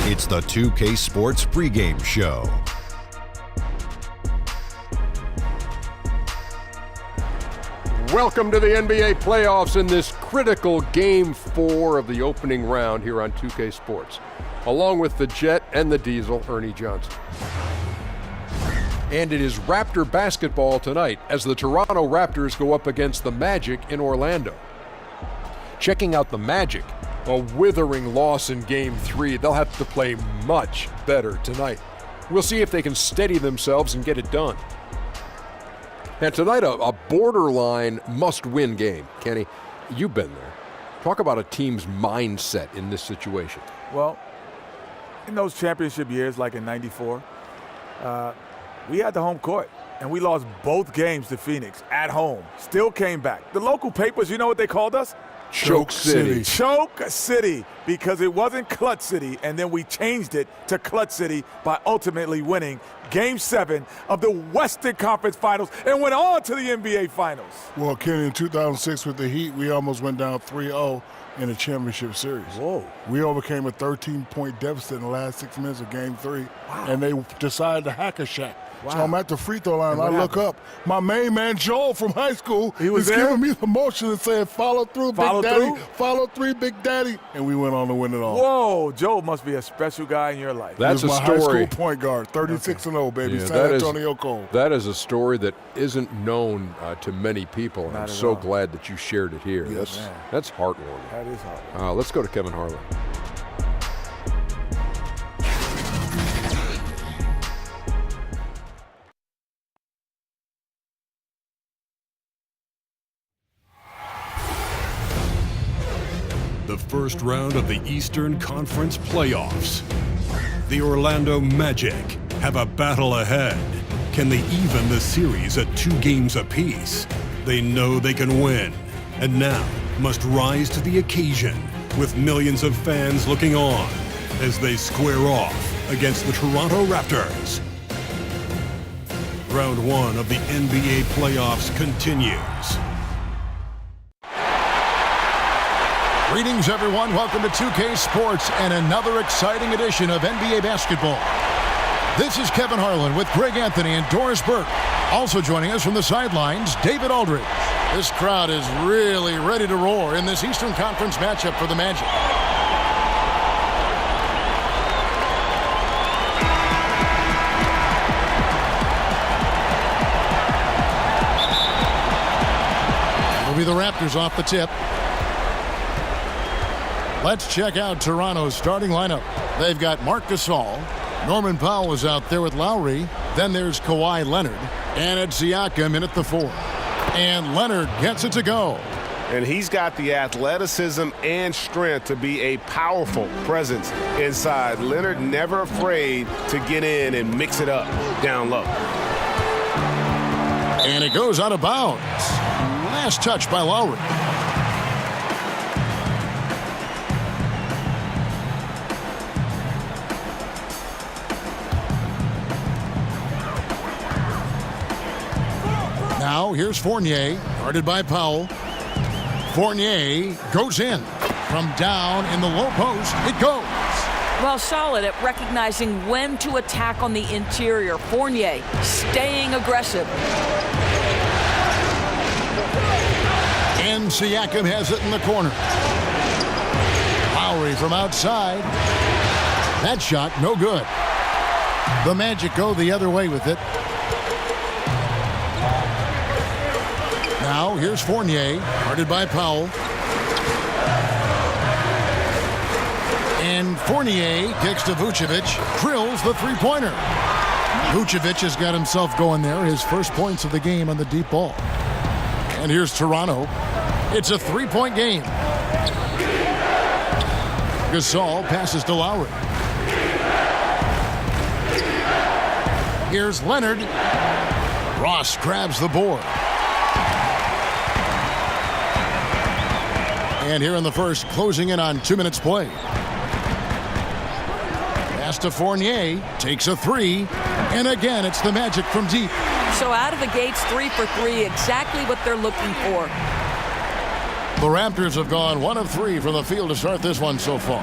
It's the 2K Sports pregame show. Welcome to the NBA playoffs in this critical Game 4 of the opening round here on 2K Sports. Along with the Jet and the Diesel, Ernie Johnson. And it is Raptor basketball tonight as the Toronto Raptors go up against the Magic in Orlando. Checking out the Magic, a withering loss in Game 3. They'll have to play much better tonight. We'll see if they can steady themselves and get it done. And tonight, a borderline must-win game. Kenny, you've been there. Talk about a team's mindset in this situation. Well, in those championship years, like in '94, we had the home court, and we lost both games to Phoenix at home. Still came back. The local papers, you know what they called us? Choke City. Choke City, because it wasn't Clutch City, and then we changed it to Clutch City by ultimately winning Game 7 of the Western Conference Finals and went on to the NBA Finals. Well, Kenny, in 2006 with the Heat, we almost went down 3-0 in the championship series. Whoa. We overcame a 13-point deficit in the last 6 minutes of Game 3, and they decided to hack a Shaq. Wow. So I'm at the free throw line, and I look up. My main man, Joel, from high school, was is there? giving me the motion and saying, follow through, Follow Big Daddy. through? Follow through, Big Daddy. And we went on to win it all. Whoa, Joe must be a special guy in your life. That's He was a my high story. school point guard, 36-0, baby. Yeah, San Antonio Cole. That is a story that isn't known to many people, and Not I'm at so all. glad that you shared it here. Yes, that's heartwarming. That is hard. Let's go to Kevin Harlan. The first round of the Eastern Conference playoffs. The Orlando Magic have a battle ahead. Can they even the series at 2 games apiece? They know they can win, and now must rise to the occasion with millions of fans looking on as they square off against the Toronto Raptors. Round 1 of the NBA playoffs continues. Greetings, everyone. Welcome to 2K Sports and another exciting edition of NBA basketball. This is Kevin Harlan with Greg Anthony and Doris Burke. Also joining us from the sidelines, David Aldridge. This crowd is really ready to roar in this Eastern Conference matchup for the Magic. It'll be the Raptors off the tip. Let's check out Toronto's starting lineup. They've got Marc Gasol. Norman Powell is out there with Lowry. Then there's Kawhi Leonard. And it's Siakam in at the 4. And Leonard gets it to go. And he's got the athleticism and strength to be a powerful presence inside. Leonard never afraid to get in and mix it up down low. And it goes out of bounds. Last touch by Lowry. Now here's Fournier, guarded by Powell. Fournier goes in. From down in the low post, it goes. Well, solid at recognizing when to attack on the interior. Fournier staying aggressive. And Siakam has it in the corner. Lowry from outside. That shot, no good. The Magic go the other way with it. Now here's Fournier, guarded by Powell. And Fournier kicks to Vucevic, drills the three-pointer. Vucevic has got himself going there, his first points of the game on the deep ball. And here's Toronto. It's a three-point game. Gasol passes to Lowry. Here's Leonard. Ross grabs the board. And here in the first, closing in on 2 minutes play. Pass to Fournier, takes a 3, and again it's the Magic from deep. So out of the gates, 3 for 3, exactly what they're looking for. The Raptors have gone 1 of 3 from the field to start this one so far.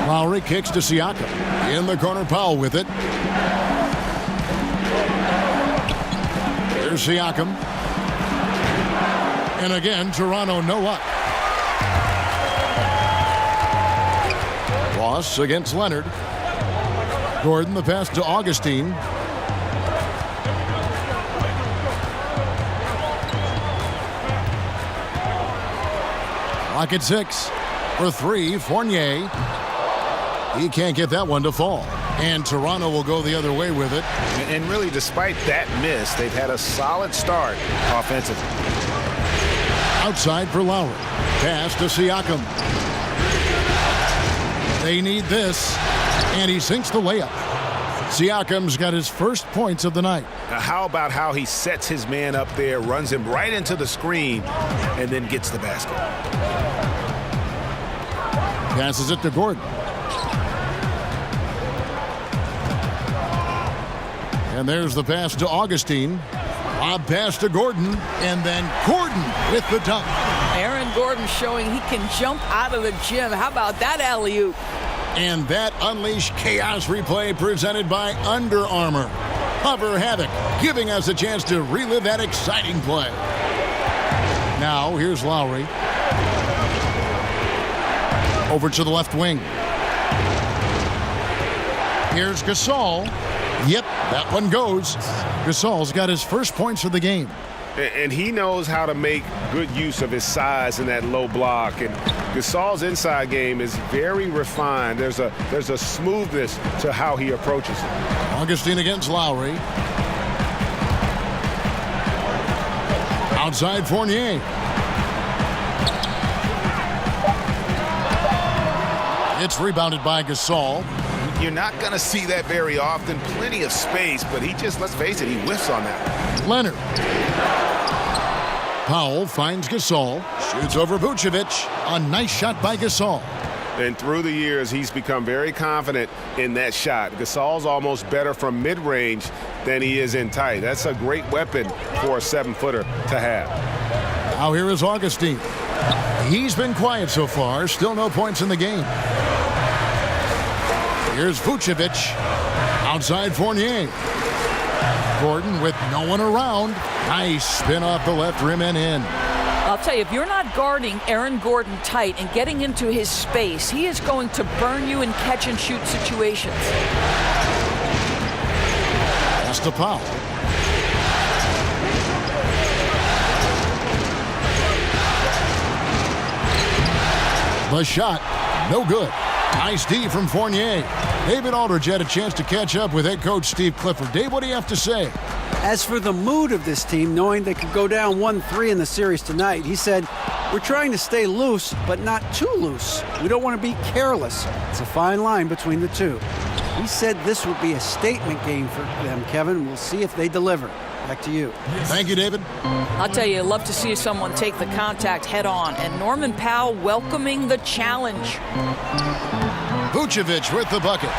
Lowry kicks to Siakam. In the corner, Powell with it. Here's Siakam. And again, Toronto no up. Ross against Leonard. Gordon the pass to Augustine. Clock at 6. For 3, Fournier. He can't get that one to fall. And Toronto will go the other way with it. And really, despite that miss, they've had a solid start offensively. Outside for Lowry. Pass to Siakam. They need this. And he sinks the layup. Siakam's got his first points of the night. Now, how about how he sets his man up there, runs him right into the screen, and then gets the basket. Passes it to Gordon. And there's the pass to Augustine. Lob pass to Gordon. And then Gordon with the dunk. Aaron Gordon showing he can jump out of the gym. How about that alley-oop? And that Unleash Chaos replay presented by Under Armour. Hover Havoc, giving us a chance to relive that exciting play. Now, here's Lowry. Over to the left wing. Here's Gasol. Yep, that one goes. Gasol's got his first points of the game. And he knows how to make good use of his size in that low block. And Gasol's inside game is very refined. There's a smoothness to how he approaches it. Augustine against Lowry. Outside Fournier. It's rebounded by Gasol. You're not going to see that very often. Plenty of space, but he just, let's face it, he whiffs on that. Leonard. Powell finds Gasol. Shoots over Vucevic. A nice shot by Gasol. And through the years, he's become very confident in that shot. Gasol's almost better from mid-range than he is in tight. That's a great weapon for a 7-footer to have. Now here is Augustine. He's been quiet so far. Still no points in the game. Here's Vucevic. Outside Fournier. Gordon with no one around. Nice spin off the left rim and in. I'll tell you, if you're not guarding Aaron Gordon tight and getting into his space, he is going to burn you in catch-and-shoot situations. That's to Powell. The shot, no good. Nice D from Fournier. David Aldridge had a chance to catch up with head coach Steve Clifford. Dave, what do you have to say? As for the mood of this team, knowing they could go down 1-3 in the series tonight, he said, we're trying to stay loose, but not too loose. We don't want to be careless. It's a fine line between the two. He said this would be a statement game for them, Kevin. We'll see if they deliver. Back to you. Thank you, David. I'll tell you, I'd love to see someone take the contact head on. And Norman Powell welcoming the challenge. Vucevic with the bucket.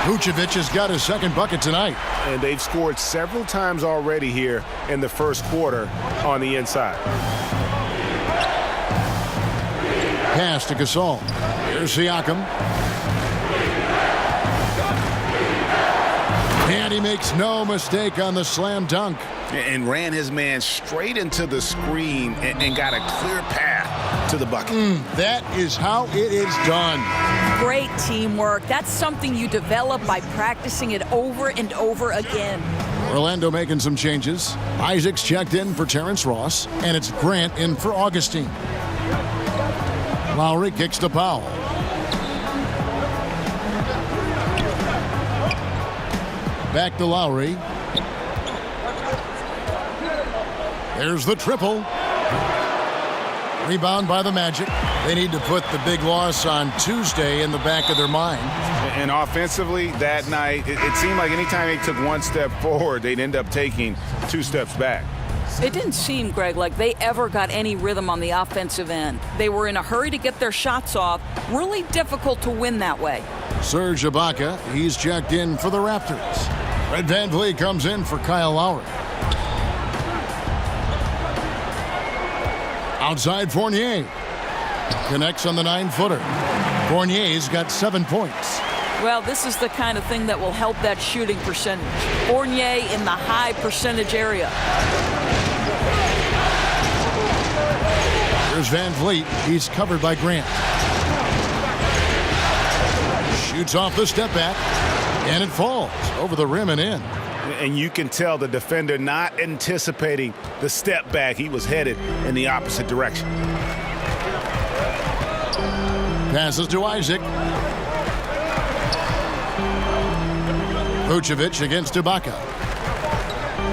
Vucevic has got his second bucket tonight. And they've scored several times already here in the first quarter on the inside. Pass to Gasol. Here's Siakam. And he makes no mistake on the slam dunk. And ran his man straight into the screen and got a clear path to the bucket. That is how it is done. Great teamwork. That's something you develop by practicing it over and over again. Orlando making some changes. Isaac's checked in for Terrence Ross, and it's Grant in for Augustine. Lowry kicks to Powell. Back to Lowry. There's the triple. Rebound by the Magic. They need to put the big loss on Tuesday in the back of their mind. And offensively, that night, it seemed like anytime they took one step forward, they'd end up taking 2 steps back. It didn't seem, Greg, like they ever got any rhythm on the offensive end. They were in a hurry to get their shots off. Really difficult to win that way. Serge Ibaka, he's checked in for the Raptors. Red Van Vliet comes in for Kyle Lowry. Outside Fournier. Connects on the 9-footer. Fournier's got 7 points. Well, this is the kind of thing that will help that shooting percentage. Fournier in the high percentage area. Here's Van Vliet. He's covered by Grant. Shoots off the step back, and it falls over the rim and in. And you can tell the defender not anticipating the step back. He was headed in the opposite direction. Passes to Isaac. Vucevic against Ibaka.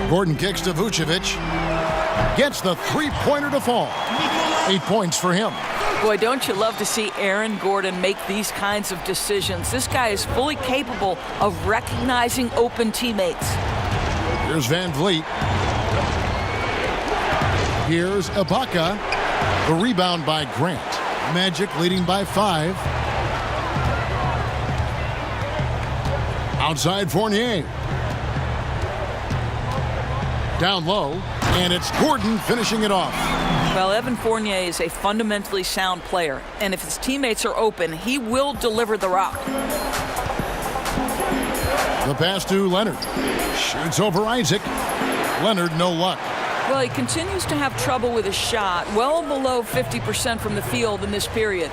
Gordon kicks to Vucevic. Gets the three-pointer to fall. 8 points for him. Boy, don't you love to see Aaron Gordon make these kinds of decisions. This guy is fully capable of recognizing open teammates. Here's Van Vliet. Here's Ibaka. The rebound by Grant. Magic leading by 5. Outside Fournier. Down low, and it's Gordon finishing it off. Well, Evan Fournier is a fundamentally sound player, and if his teammates are open, he will deliver the rock. The pass to Leonard. Shoots over Isaac. Leonard, no luck. Well, he continues to have trouble with his shot, well below 50% from the field in this period.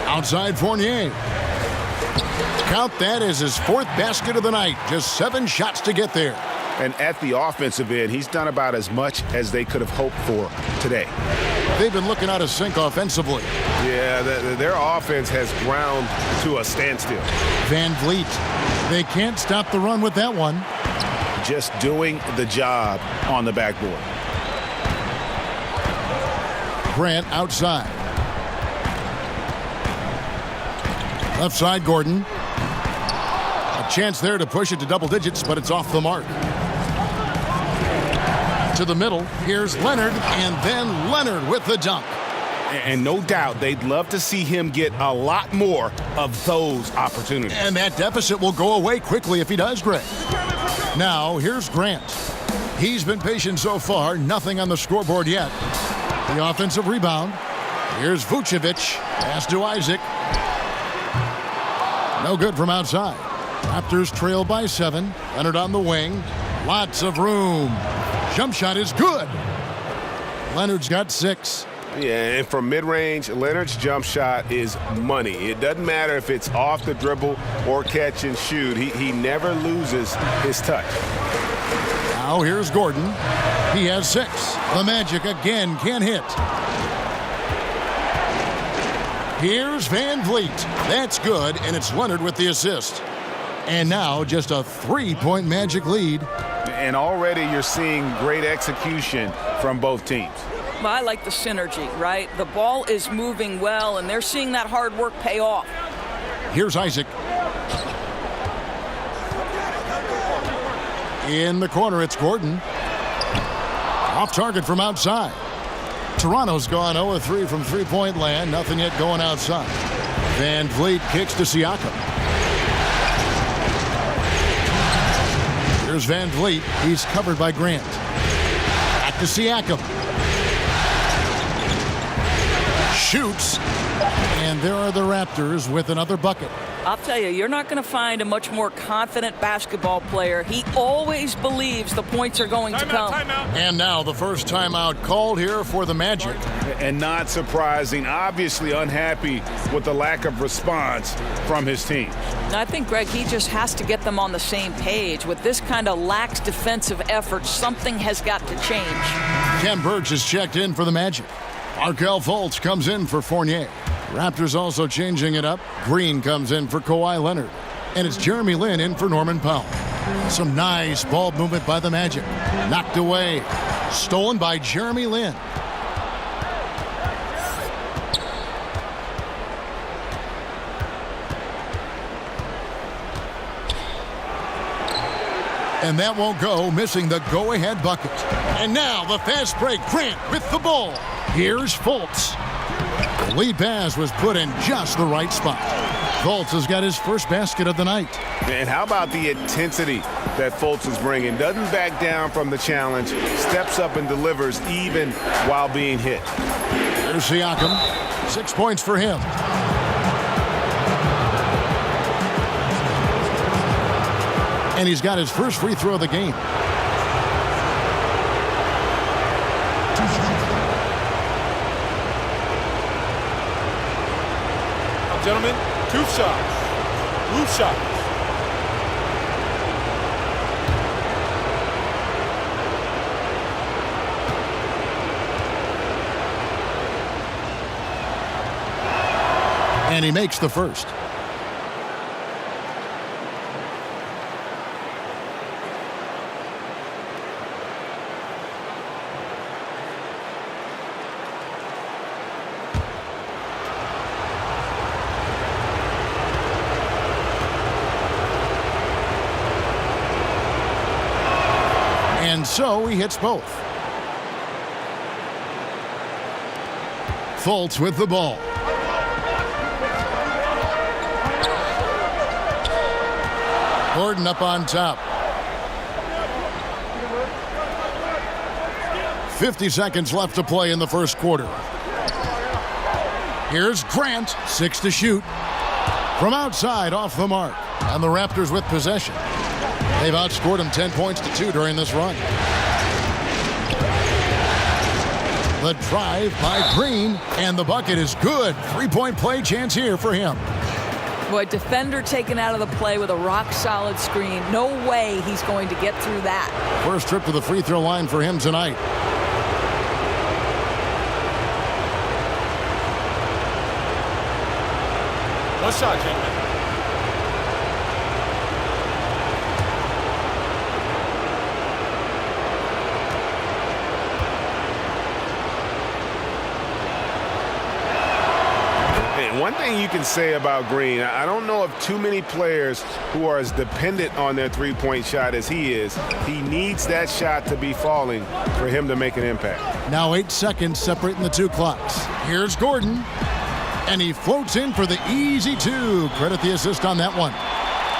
Outside Fournier. Count that as his 4th basket of the night. Just 7 shots to get there. And at the offensive end, he's done about as much as they could have hoped for today. They've been looking out of sync offensively. Yeah, their offense has ground to a standstill. Van Vliet. They can't stop the run with that one. Just doing the job on the backboard. Grant outside. Left side, Gordon. A chance there to push it to double digits, but it's off the mark. To the middle, here's Leonard, and then Leonard with the dunk. And no doubt they'd love to see him get a lot more of those opportunities. And that deficit will go away quickly if he does, Greg. Now, here's Grant. He's been patient so far, nothing on the scoreboard yet. The offensive rebound. Here's Vucevic. Pass to Isaac. No good from outside. Raptors trail by 7. Leonard on the wing. Lots of room. Jump shot is good. Leonard's got 6. Yeah, and from mid-range, Leonard's jump shot is money. It doesn't matter if it's off the dribble or catch and shoot. He never loses his touch. Now here's Gordon. He has 6. The Magic again can't hit. Here's Van Vliet. That's good, and it's Leonard with the assist. And now just a 3-point Magic lead. And already you're seeing great execution from both teams. Well, I like the synergy, right? The ball is moving well, and they're seeing that hard work pay off. Here's Isaac. In the corner, it's Gordon. Off target from outside. Toronto's gone 0-3 from three-point land. Nothing yet going outside. Van Vliet kicks to Siakam. Here's Van Vliet. He's covered by Grant. Back to Siakam. Shoots. And there are the Raptors with another bucket. I'll tell you, you're not going to find a much more confident basketball player. He always believes the points are going to come. And now the first timeout called here for the Magic. And not surprising, obviously unhappy with the lack of response from his team. I think, Greg, he just has to get them on the same page. With this kind of lax defensive effort, something has got to change. Ken Burge is checked in for the Magic. Markelle Fultz comes in for Fournier. Raptors also changing it up. Green comes in for Kawhi Leonard. And it's Jeremy Lin in for Norman Powell. Some nice ball movement by the Magic. Knocked away. Stolen by Jeremy Lin. And that won't go, missing the go-ahead bucket. And now the fast break. Grant with the ball. Here's Fultz. The lead pass was put in just the right spot. Fultz has got his first basket of the night. And how about the intensity that Fultz is bringing? Doesn't back down from the challenge, steps up and delivers even while being hit. Here's Siakam. 6 points for him. And he's got his first free throw of the game. Gentlemen, 2 shots. Loose shots. And he makes the first. And so he hits both. Fultz with the ball. Gordon up on top. 50 seconds left to play in the first quarter. Here's Grant, 6 to shoot. From outside, off the mark. And the Raptors with possession. They've outscored them 10 points to 2 during this run. The drive by Green, and the bucket is good. 3-point play chance here for him. Boy, defender taken out of the play with a rock-solid screen. No way he's going to get through that. First trip to the free throw line for him tonight. One shot, gentlemen. One thing you can say about Green, I don't know of too many players who are as dependent on their three-point shot as he is. He needs that shot to be falling for him to make an impact. Now 8 seconds separating the 2 clocks. Here's Gordon, and he floats in for the easy 2. Credit the assist on that one.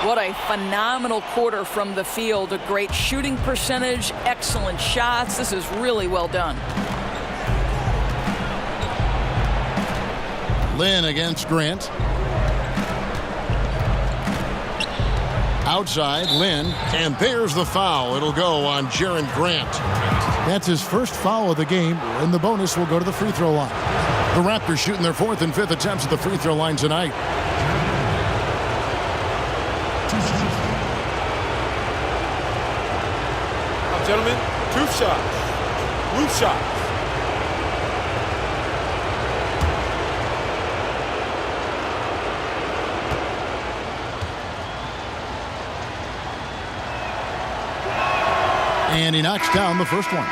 What a phenomenal quarter from the field. A great shooting percentage, excellent shots. This is really well done. Lynn against Grant. Outside, Lynn, and there's the foul. It'll go on Jaren Grant. That's his first foul of the game, and the bonus will go to the free throw line. The Raptors shooting their 4th and 5th attempts at the free throw line tonight. Gentlemen, 2 shots. Loose shots. And he knocks down the first one.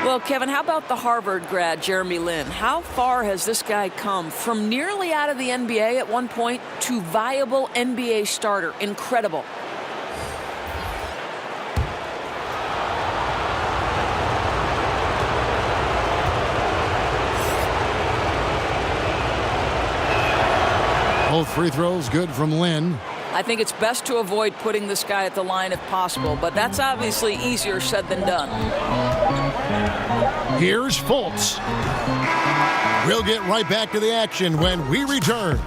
Well, Kevin, how about the Harvard grad, Jeremy Lin? How far has this guy come from nearly out of the NBA at one point to viable NBA starter? Incredible. Both free throws good from Lin. I think it's best to avoid putting this guy at the line if possible, but that's obviously easier said than done. Here's Fultz. We'll get right back to the action when we return.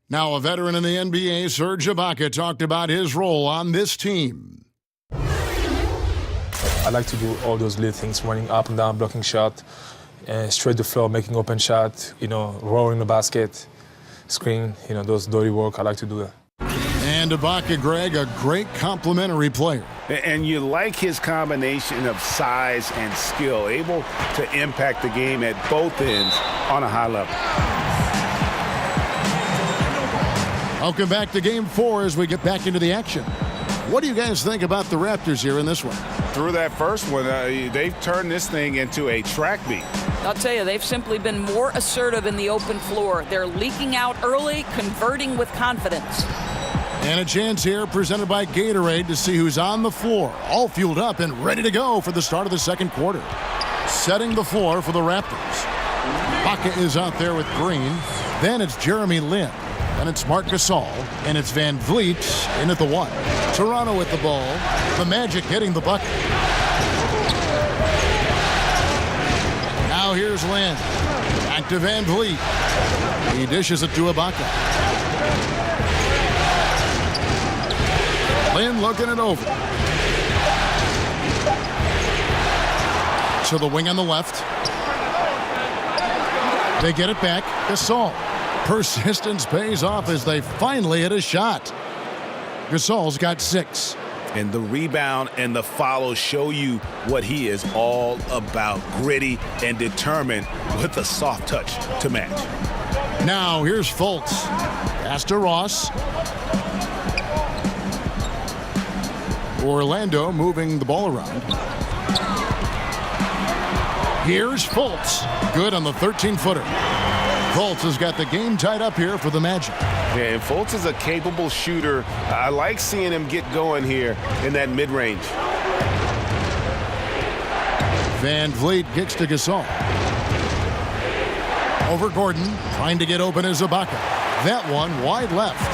Now a veteran in the NBA, Serge Ibaka, talked about his role on this team. I like to do all those little things, running up and down, blocking shot, straight the floor, making open shot, rolling the basket, screen, those dirty work. I like to do that. And And Ibaka, Greg, a great complementary player. And you like his combination of size and skill, able to impact the game at both ends on a high level. Welcome back to Game 4 as we get back into the action. What do you guys think about the Raptors here in this one? Through that first one, they've turned this thing into a track meet. I'll tell you, they've simply been more assertive in the open floor. They're leaking out early, converting with confidence. And a chance here presented by Gatorade to see who's on the floor, all fueled up and ready to go for the start of the second quarter. Setting the floor for the Raptors. Ibaka is out there with Green. Then it's Jeremy Lin. Then it's Marc Gasol. And it's Van Vliet in at the 1. Toronto with the ball. The Magic getting the bucket. Now here's Lin. Back to Van Vliet. He dishes it to Ibaka. Lin looking it over. To the wing on the left. They get it back. Gasol. Persistence pays off as they finally hit a shot. Gasol's got 6. And the rebound and the follow show you what he is all about. Gritty and determined with a soft touch to match. Now here's Fultz. Pass to Ross. Orlando moving the ball around. Here's Fultz. Good on the 13-footer. Fultz has got the game tied up here for the Magic. Yeah, and Fultz is a capable shooter. I like seeing him get going here in that mid-range. Van Vliet kicks to Gasol. Over Gordon. Trying to get open is Ibaka. That one wide left.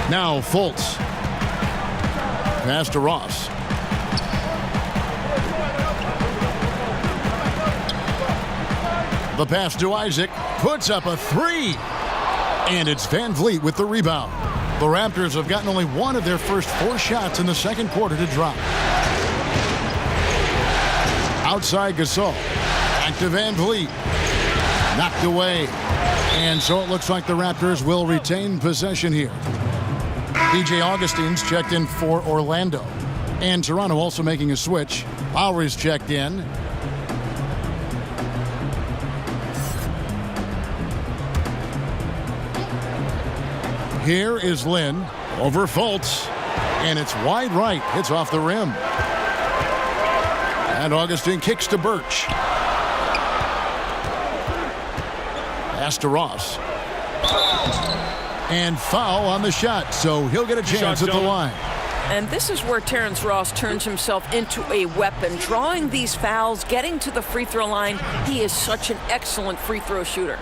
Now Fultz. Pass to Ross. The pass to Isaac. Puts up a 3. And it's Van Vliet with the rebound. The Raptors have gotten only one of their first 4 shots in the second quarter to drop. Outside Gasol. Back to Van Vliet. Knocked away. And so it looks like the Raptors will retain possession here. DJ Augustine's checked in for Orlando. And Toronto also making a switch. Lowry's checked in. Here is Lin over Fultz. And it's wide right. It's off the rim. And Augustine kicks to Birch. Pass to Ross. And foul on the shot, so he'll get a chance at the line. And this is where Terrence Ross turns himself into a weapon. Drawing these fouls, getting to the free throw line. He is such an excellent free throw shooter.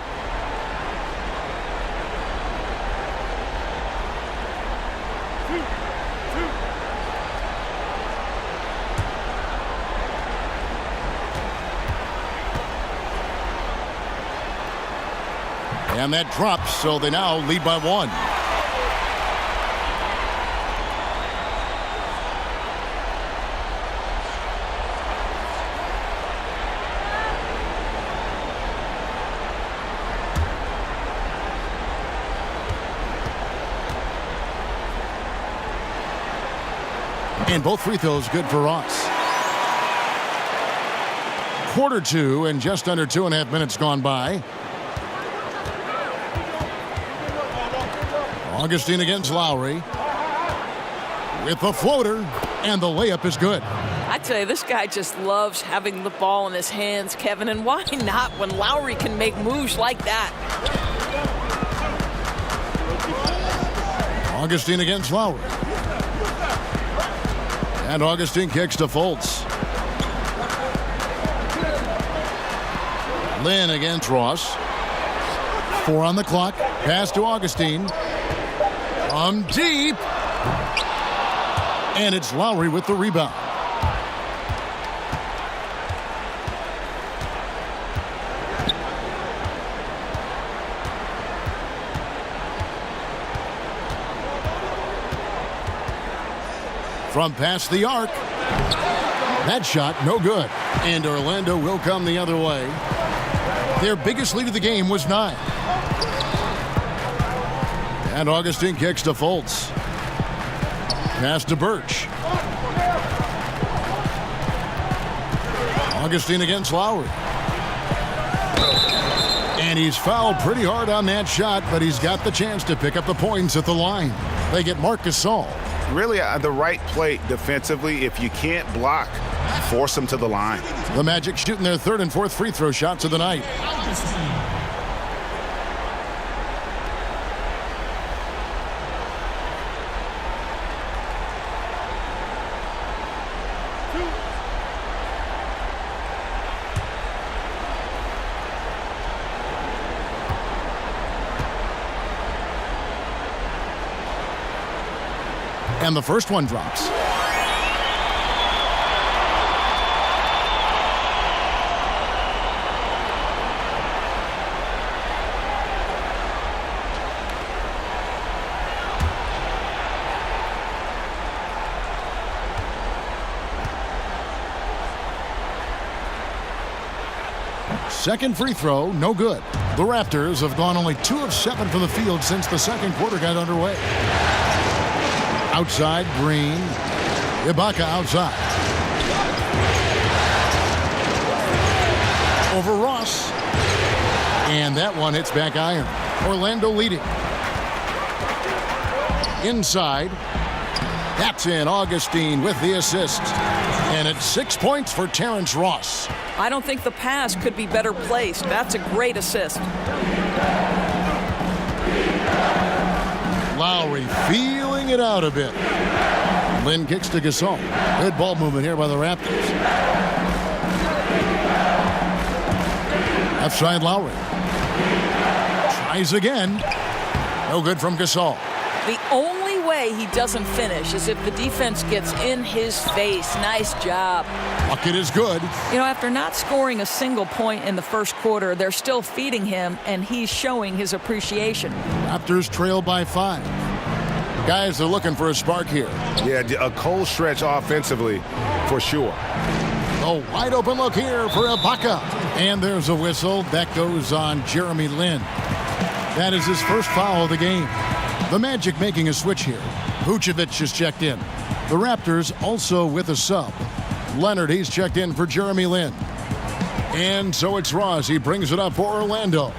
And that drops, so they now lead by 1. And both free throws good for Ross. Quarter 2 and just under 2.5 minutes gone by. Augustine against Lowry. With the floater, and the layup is good. I tell you, this guy just loves having the ball in his hands, Kevin, and why not when Lowry can make moves like that? Augustine against Lowry. And Augustine kicks to Fultz. Lin against Ross. 4 on the clock. Pass to Augustine. From deep. And it's Lowry with the rebound. From past the arc. That shot, no good. And Orlando will come the other way. Their biggest lead of the game was 9. And Augustine kicks to Fultz. Pass to Birch. Augustine against Lowry. And he's fouled pretty hard on that shot, but he's got the chance to pick up the points at the line. They get Marc Gasol. Really the right play defensively. If you can't block, force them to the line. The Magic shooting their third and fourth free throw shots of the night. And the first one drops. Second free throw, no good. The Raptors have gone only 2 of 7 from the field since the second quarter got underway. Outside, Green. Ibaka outside. Over Ross. And that one hits back iron. Orlando leading. Inside. That's in. Augustine with the assist. And it's 6 points for Terrence Ross. I don't think the pass could be better placed. That's a great assist. Lowry feeling it out a bit. Lynn kicks to Gasol. Good ball movement here by the Raptors. Left side Lowry. Tries again. No good from Gasol. The only way he doesn't finish is if the defense gets in his face. Nice job. Bucket is good. You know, after not scoring a single point in the first quarter, they're still feeding him, and he's showing his appreciation. Raptors trail by 5. Guys are looking for a spark here. Yeah, a cold stretch offensively for sure. A wide open look here for Ibaka. And there's a whistle. That goes on Jeremy Lin. That is his first foul of the game. The Magic making a switch here. Vucevic is checked in. The Raptors also with a sub. Leonard, he's checked in for Jeremy Lin. And so it's Ross. He brings it up for Orlando.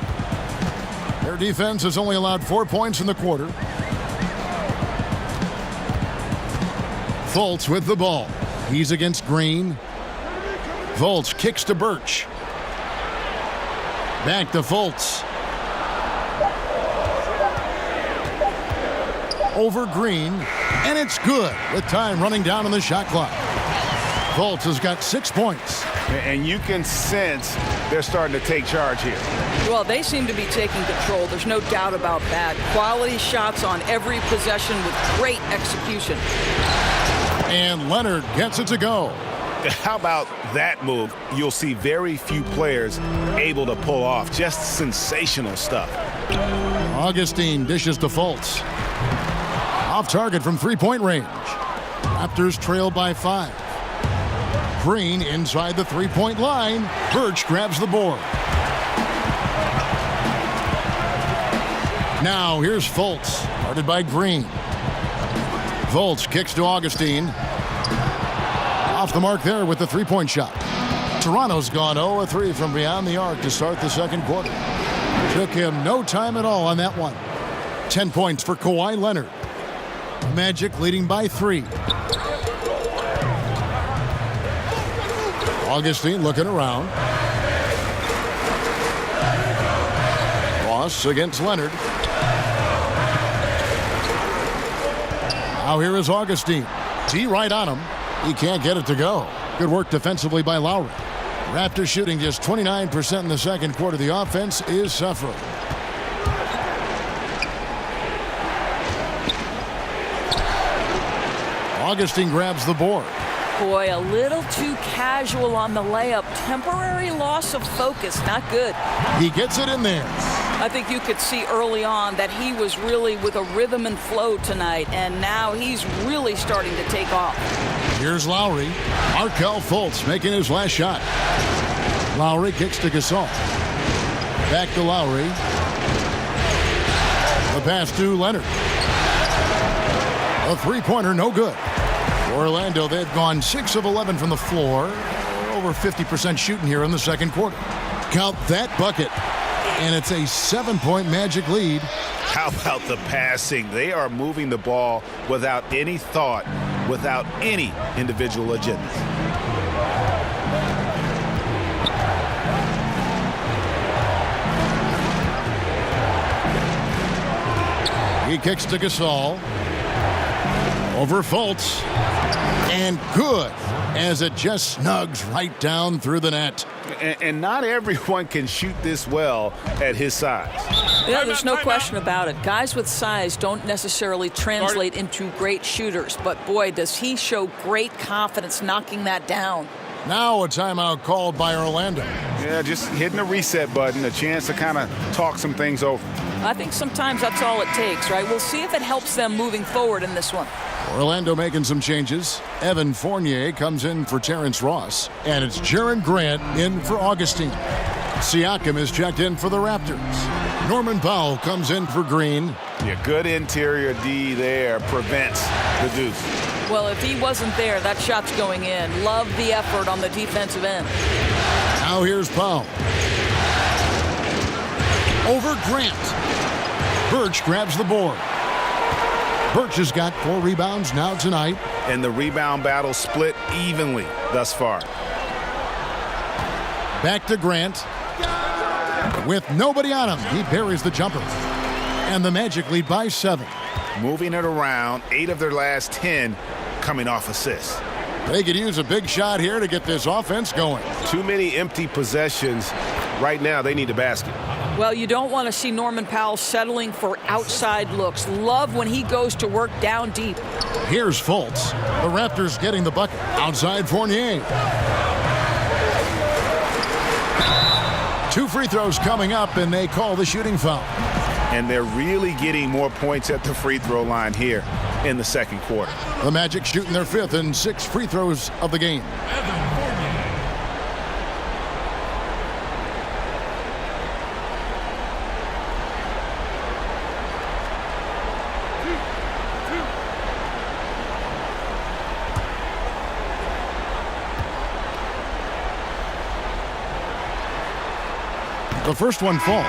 Their defense has only allowed 4 points in the quarter. Fultz with the ball. He's against Green. Fultz kicks to Birch. Back to Fultz. Over Green. And it's good with time running down on the shot clock. Fultz has got 6 points. And you can sense they're starting to take charge here. Well, they seem to be taking control. There's no doubt about that. Quality shots on every possession with great execution. And Leonard gets it to go. How about that move? You'll see very few players able to pull off. Just sensational stuff. Augustine dishes to Fultz. Off target from three-point range. Raptors trail by 5. Green inside the three-point line. Birch grabs the board. Now here's Fultz, guarded by Green. Fultz kicks to Augustine. Off the mark there with the three-point shot. Toronto's gone 0-3 from beyond the arc to start the second quarter. Took him no time at all on that one. 10 points for Kawhi Leonard. Magic leading by 3. Augustine looking around. Ross against Leonard. Now here is Augustine. T right on him. He can't get it to go. Good work defensively by Lowry. Raptors shooting just 29% in the second quarter. The offense is suffering. Augustine grabs the board. Boy, a little too casual on the layup. Temporary loss of focus. Not good. He gets it in there. I think you could see early on that he was really with a rhythm and flow tonight, and now he's really starting to take off. Here's Lowry. Markelle Fultz making his last shot. Lowry kicks to Gasol. Back to Lowry. The pass to Leonard. A three-pointer, no good. Orlando, they've gone 6 of 11 from the floor. Over 50% shooting here in the second quarter. Count that bucket. And it's a 7-point Magic lead. How about the passing? They are moving the ball without any thought, without any individual agenda. He kicks to Gasol. Over Fultz. And good, as it just snugs right down through the net. And not everyone can shoot this well at his size. Yeah, there's no question about it. Guys with size don't necessarily translate into great shooters, but boy, does he show great confidence knocking that down. Now a timeout called by Orlando. Yeah, just hitting the reset button, a chance to kind of talk some things over. I think sometimes that's all it takes, right? We'll see if it helps them moving forward in this one. Orlando making some changes. Evan Fournier comes in for Terrence Ross, and it's Jaren Grant in for Augustine. Siakam is checked in for the Raptors. Norman Powell comes in for Green. Yeah, good interior D there prevents the deuce. Well, if he wasn't there, that shot's going in. Love the effort on the defensive end. Now here's Powell. Over Grant. Birch grabs the board. Birch has got 4 rebounds now tonight. And the rebound battle split evenly thus far. Back to Grant. With nobody on him, he buries the jumper. And the Magic lead by 7. Moving it around, 8 of their last 10 coming off assists. They could use a big shot here to get this offense going. Too many empty possessions. Right now, they need a basket. Well, you don't want to see Norman Powell settling for outside looks. Love when he goes to work down deep. Here's Fultz. The Raptors getting the bucket. Outside Fournier. 2 free throws coming up, and they call the shooting foul. And they're really getting more points at the free throw line here in the second quarter. The Magic shooting their 5th and 6th free throws of the game. The first one falls.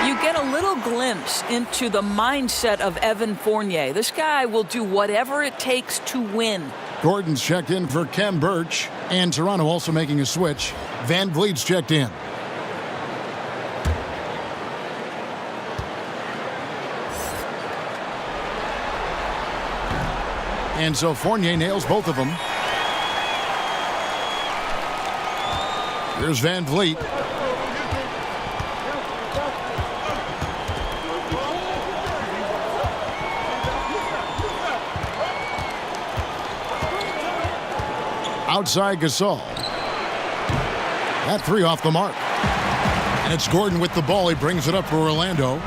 You get a little glimpse into the mindset of Evan Fournier. This guy will do whatever it takes to win. Gordon's checked in for Kem Birch, and Toronto also making a switch. Van Vliet's checked in. And so Fournier nails both of them. Here's Van Vliet. Outside Gasol. That 3 off the mark. And it's Gordon with the ball. He brings it up for Orlando.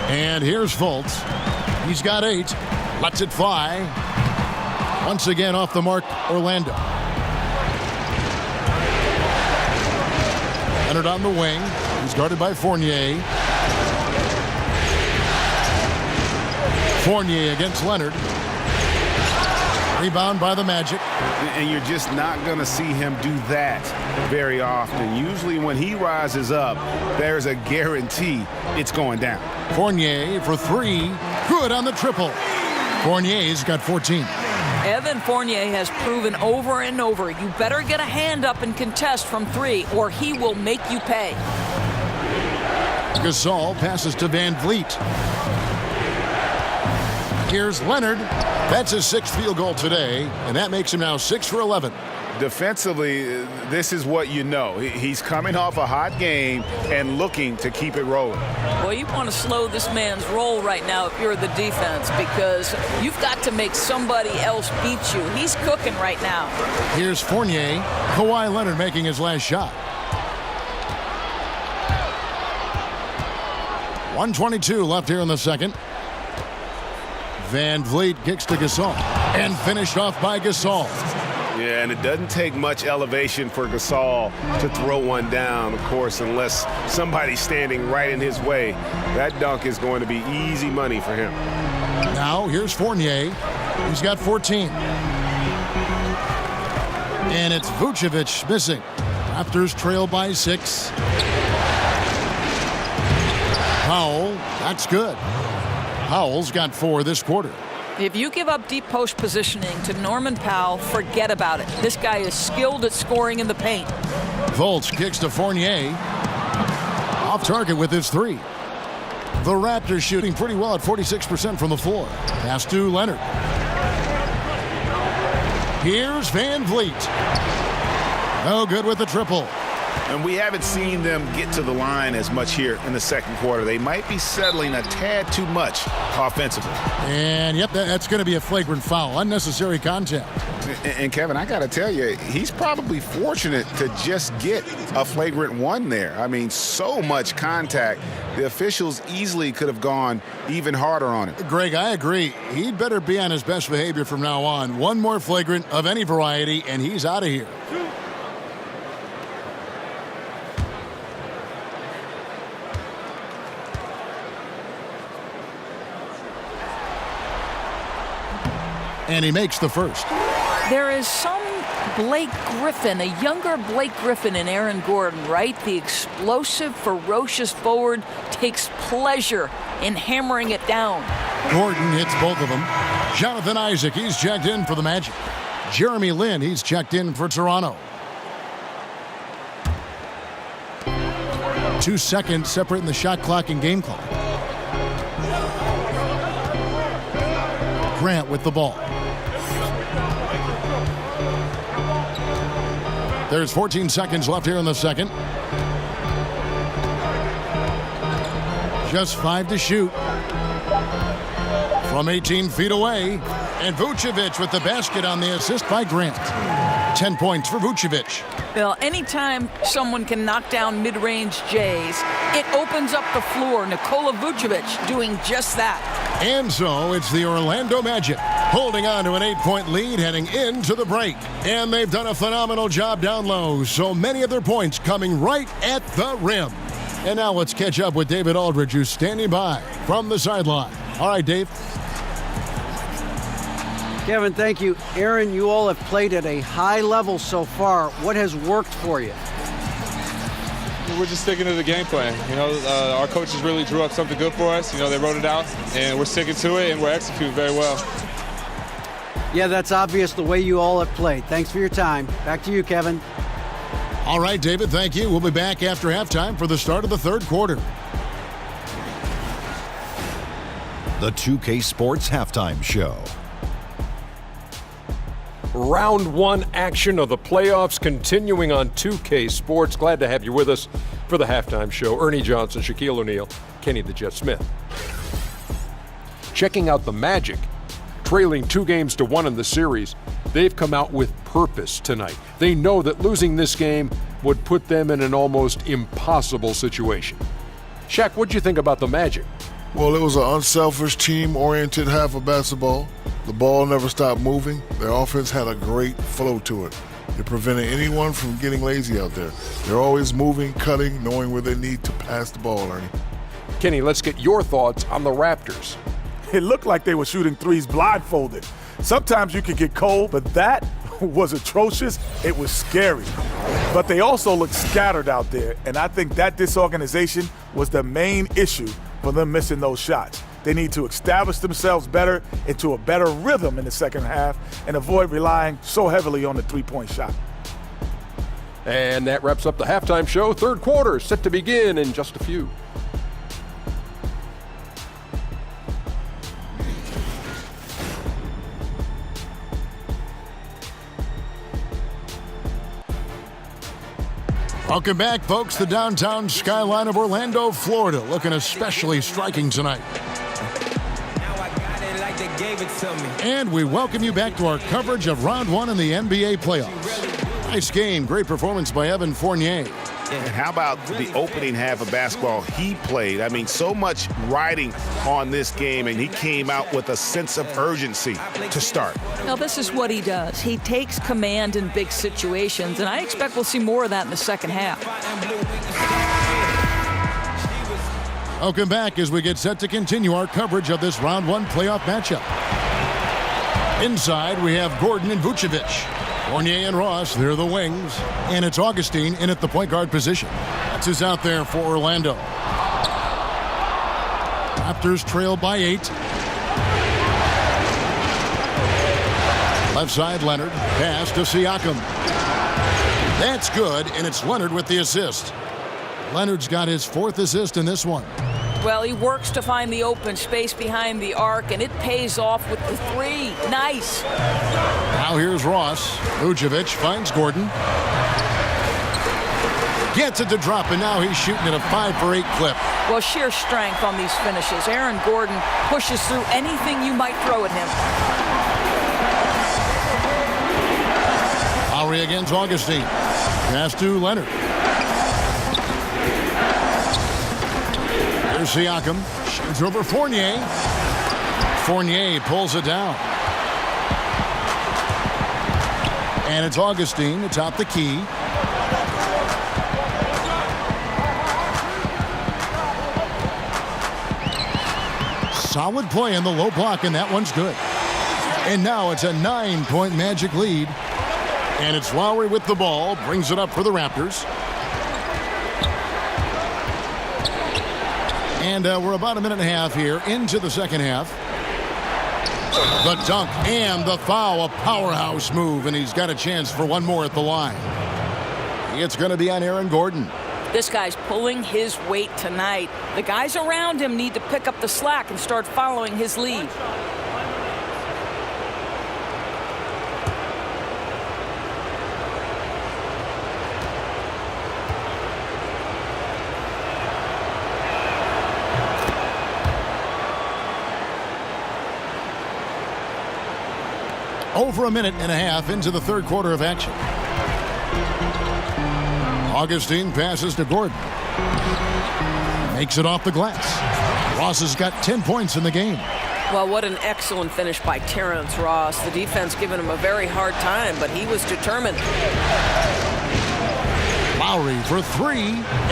And here's Fultz. He's got 8. Lets it fly. Once again off the mark, Orlando. Leonard on the wing. He's guarded by Fournier. Fournier against Leonard. Rebound by the Magic. And you're just not going to see him do that very often. Usually when he rises up, there's a guarantee it's going down. Fournier for 3. Good on the triple. Fournier's got 14. Evan Fournier has proven over and over, you better get a hand up and contest from 3 or he will make you pay. Gasol passes to Van Vliet. Here's Leonard. That's his 6th field goal today, and that makes him now 6 for 11. Defensively, this is what you know. He's coming off a hot game and looking to keep it rolling. Well, you want to slow this man's roll right now if you're the defense because you've got to make somebody else beat you. He's cooking right now. Here's Fournier. Kawhi Leonard making his last shot. 1:22 left here in the second. Van Vliet kicks to Gasol and finished off by Gasol. Yeah, and it doesn't take much elevation for Gasol to throw one down, of course, unless somebody's standing right in his way. That dunk is going to be easy money for him. Now, here's Fournier. He's got 14. And it's Vucevic missing. Raptors trail by 6. Powell, that's good. Powell's got 4 this quarter. If you give up deep post positioning to Norman Powell, forget about it. This guy is skilled at scoring in the paint. Fultz kicks to Fournier. Off target with his 3. The Raptors shooting pretty well at 46% from the floor. Pass to Leonard. Here's Van Vliet. No good with the triple. And we haven't seen them get to the line as much here in the second quarter. They might be settling a tad too much offensively. And, yep, that's going to be a flagrant foul. Unnecessary contact. And Kevin, I got to tell you, he's probably fortunate to just get a flagrant 1 there. I mean, so much contact. The officials easily could have gone even harder on it. Greg, I agree. He'd better be on his best behavior from now on. One more flagrant of any variety, and he's out of here. And he makes the first. There is some Blake Griffin, a younger Blake Griffin in Aaron Gordon, right? The explosive, ferocious forward takes pleasure in hammering it down. Gordon hits both of them. Jonathan Isaac, he's checked in for the Magic. Jeremy Lin, he's checked in for Toronto. 2 seconds separating the shot clock and game clock. Grant with the ball. There's 14 seconds left here in the second. Just 5 to shoot. From 18 feet away. And Vucevic with the basket on the assist by Grant. 10 points for Vucevic. Well, anytime someone can knock down mid-range Jays, it opens up the floor. Nikola Vucevic doing just that. And so it's the Orlando Magic holding on to an 8-point lead heading into the break. And they've done a phenomenal job down low. So many of their points coming right at the rim. And now let's catch up with David Aldridge, who's standing by from the sideline. All right, Dave. Kevin, thank you. Aaron, you all have played at a high level so far. What has worked for you? We're just sticking to the game plan. You know, our coaches really drew up something good for us. You know, they wrote it out, and we're sticking to it, and we're executing very well. Yeah, that's obvious the way you all have played. Thanks for your time. Back to you, Kevin. All right, David, thank you. We'll be back after halftime for the start of the third quarter. The 2K Sports Halftime Show. Round 1 action of the playoffs continuing on 2K Sports. Glad to have you with us for the halftime show. Ernie Johnson, Shaquille O'Neal, Kenny the Jet Smith. Checking out the Magic, trailing 2-1 in the series, they've come out with purpose tonight. They know that losing this game would put them in an almost impossible situation. Shaq, what'd you think about the Magic? Well, it was an unselfish, team-oriented half of basketball. The ball never stopped moving. Their offense had a great flow to it. It prevented anyone from getting lazy out there. They're always moving, cutting, knowing where they need to pass the ball, Ernie. Kenny, let's get your thoughts on the Raptors. It looked like they were shooting threes blindfolded. Sometimes you could get cold, but that was atrocious. It was scary. But they also looked scattered out there, and I think that disorganization was the main issue for them missing those shots. They need to establish themselves better into a better rhythm in the second half and avoid relying so heavily on the three-point shot. And that wraps up the halftime show. Third quarter set to begin in just a few. Welcome back, folks. The downtown skyline of Orlando, Florida, looking especially striking tonight. And we welcome you back to our coverage of Round 1 in the NBA playoffs. Nice game, great performance by Evan Fournier. And how about the opening half of basketball he played? I mean, so much riding on this game, and he came out with a sense of urgency to start. Now, this is what he does. He takes command in big situations, and I expect we'll see more of that in the second half. Welcome back as we get set to continue our coverage of this round one playoff matchup. Inside, we have Gordon and Vucevic. Fournier and Ross, they're the wings. And it's Augustine in at the point guard position. That's who's out there for Orlando. Raptors trail by 8. Left side, Leonard. Pass to Siakam. That's good, and it's Leonard with the assist. Leonard's got his 4th assist in this one. Well, he works to find the open space behind the arc, and it pays off with the 3. Nice. Now here's Ross. Vucevic finds Gordon. Gets it to drop, and now he's shooting at a 5 for 8 clip. Well, sheer strength on these finishes. Aaron Gordon pushes through anything you might throw at him. Lowry against Augustine. Pass to Leonard. Here's Siakam. Shoots over Fournier. Fournier pulls it down. And it's Augustine atop the key. Solid play in the low block, and that one's good. And now it's a 9-point Magic lead. And it's Lowry with the ball. Brings it up for the Raptors. And we're about a minute and a half here into the second half. The dunk and the foul, a powerhouse move, and he's got a chance for one more at the line. It's going to be on Aaron Gordon. This guy's pulling his weight tonight. The guys around him need to pick up the slack and start following his lead. Over a minute and a half into the third quarter of action. Augustine passes to Gordon. Makes it off the glass. Ross has got 10 points in the game. Well, what an excellent finish by Terrence Ross. The defense giving him a very hard time, but he was determined. Lowry for 3,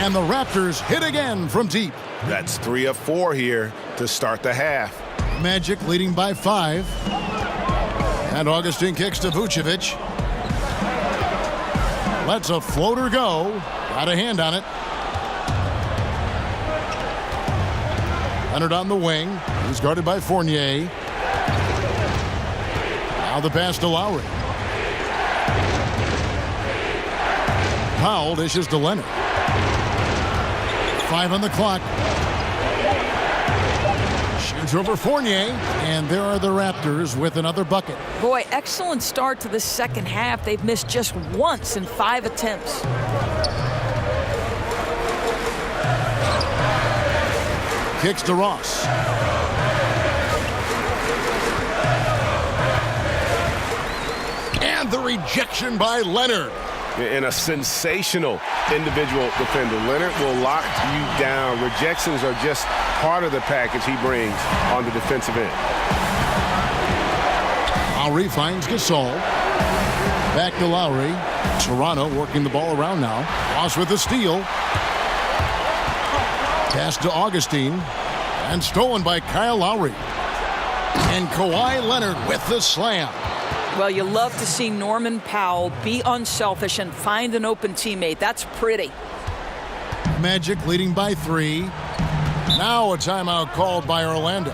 and the Raptors hit again from deep. That's 3 of 4 here to start the half. Magic leading by 5. And Augustine kicks to Vucevic. Lets a floater go. Got a hand on it. Leonard on the wing. He's guarded by Fournier. Now the pass to Lowry. Powell dishes to Leonard. 5 on the clock. Shoots over Fournier, and there are the Raptors with another bucket. Boy, excellent start to the second half. They've missed just once in 5 attempts. Kicks to Ross. And the rejection by Leonard. And a sensational individual defender. Leonard will lock you down. Rejections are just part of the package he brings on the defensive end. Lowry finds Gasol. Back to Lowry. Toronto working the ball around now. Ross with the steal. Pass to Augustine. And stolen by Kyle Lowry. And Kawhi Leonard with the slam. Well, you love to see Norman Powell be unselfish and find an open teammate. That's pretty. Magic leading by 3. Now a timeout called by Orlando.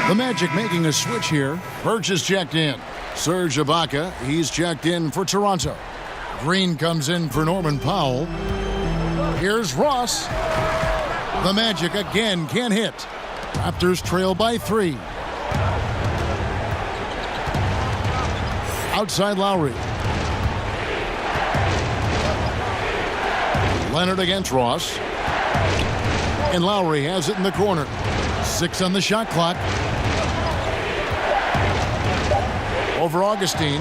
The Magic making a switch here. Birch is checked in. Serge Ibaka, he's checked in for Toronto. Green comes in for Norman Powell. Here's Ross. The Magic again can't hit. Raptors trail by 3. Outside Lowry. Leonard against Ross. And Lowry has it in the corner. 6 on the shot clock. Over Augustine,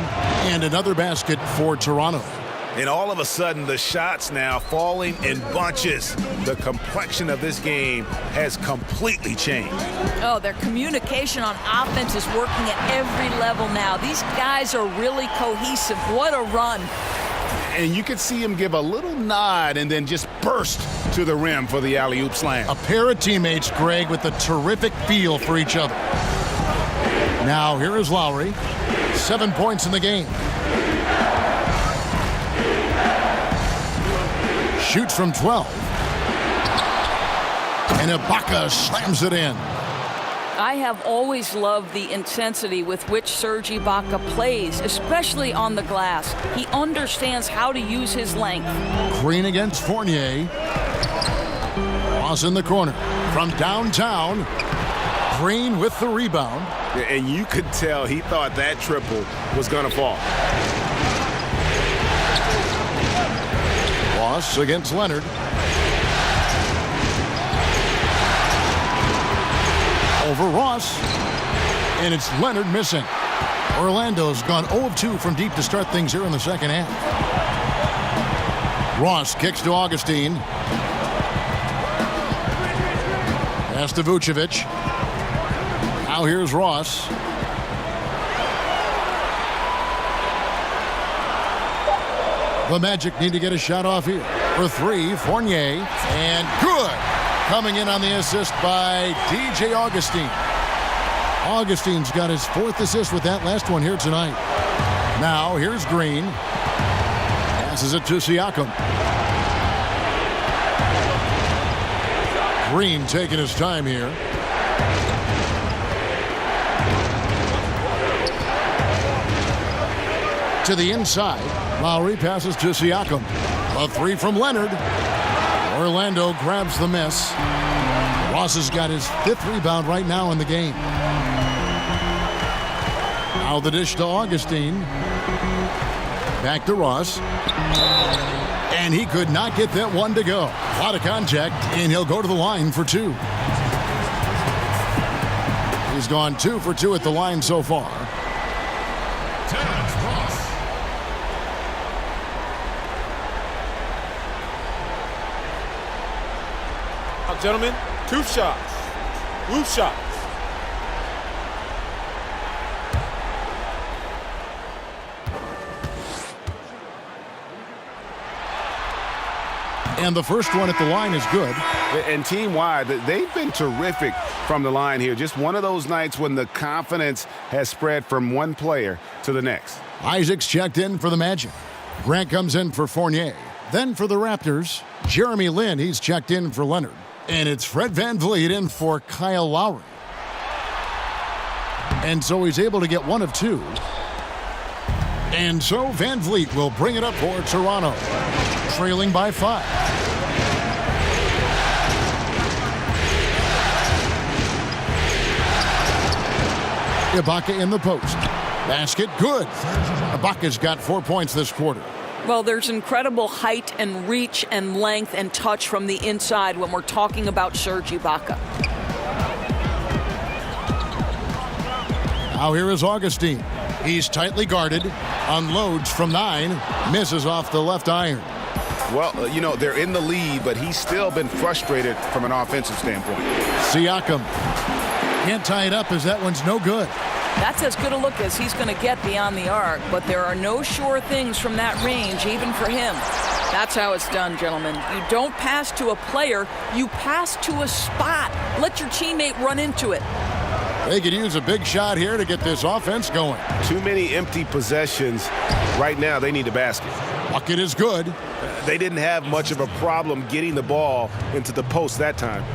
and another basket for Toronto. And all of a sudden, the shots now falling in bunches. The complexion of this game has completely changed. Oh, their communication on offense is working at every level now. These guys are really cohesive. What a run. And you could see him give a little nod and then just burst to the rim for the alley-oop slam. A pair of teammates, Greg, with a terrific feel for each other. Now, here is Lowry. 7 points in the game. Shoots from 12. And Ibaka slams it in. I have always loved the intensity with which Serge Ibaka plays, especially on the glass. He understands how to use his length. Green against Fournier. Ross in the corner. From downtown, Green with the rebound. And you could tell he thought that triple was going to fall. Ross against Leonard. Over Ross. And it's Leonard missing. Orlando's gone 0 of 2 from deep to start things here in the second half. Ross kicks to Augustine. Pass to Vucevic. Now here's Ross. The Magic need to get a shot off here. For 3, Fournier. And good! Coming in on the assist by DJ Augustine. Augustine's got his 4th assist with that last one here tonight. Now here's Green. Passes it to Siakam. Green taking his time here. To the inside. Lowry passes to Siakam. A 3 from Leonard. Orlando grabs the miss. Ross has got his 5th rebound right now in the game. Now the dish to Augustine. Back to Ross. And he could not get that one to go. A lot of contact, and he'll go to the line for 2. He's gone 2 for 2 at the line so far. Gentlemen, 2 shots. Loose shots. And the first one at the line is good. And team-wide, they've been terrific from the line here. Just one of those nights when the confidence has spread from one player to the next. Isaac's checked in for the Magic. Grant comes in for Fournier. Then for the Raptors, Jeremy Lin, he's checked in for Leonard. And it's Fred VanVleet in for Kyle Lowry. And so he's able to get 1 of 2. And so VanVleet will bring it up for Toronto, trailing by 5. Ibaka in the post. Basket good. Ibaka's got 4 points this quarter. Well, there's incredible height and reach and length and touch from the inside when we're talking about Serge Ibaka. Now here is Augustine. He's tightly guarded, unloads from 9, misses off the left iron. Well, you know, they're in the lead, but he's still been frustrated from an offensive standpoint. Siakam can't tie it up as that one's no good. That's as good a look as he's going to get beyond the arc, but there are no sure things from that range, even for him. That's how it's done, gentlemen. You don't pass to a player, you pass to a spot. Let your teammate run into it. They could use a big shot here to get this offense going. Too many empty possessions. Right now, they need a basket. Bucket is good. They didn't have much of a problem getting the ball into the post that time.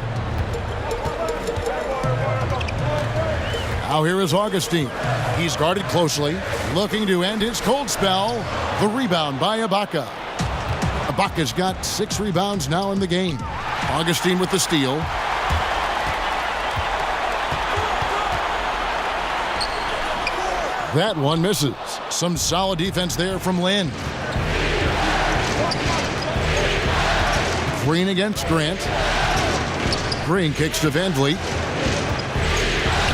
Now here is Augustine. He's guarded closely, looking to end his cold spell. The rebound by Ibaka. Ibaka's got 6 rebounds now in the game. Augustine with the steal. That one misses. Some solid defense there from Lin. Green against Grant. Green kicks to Van Vliet.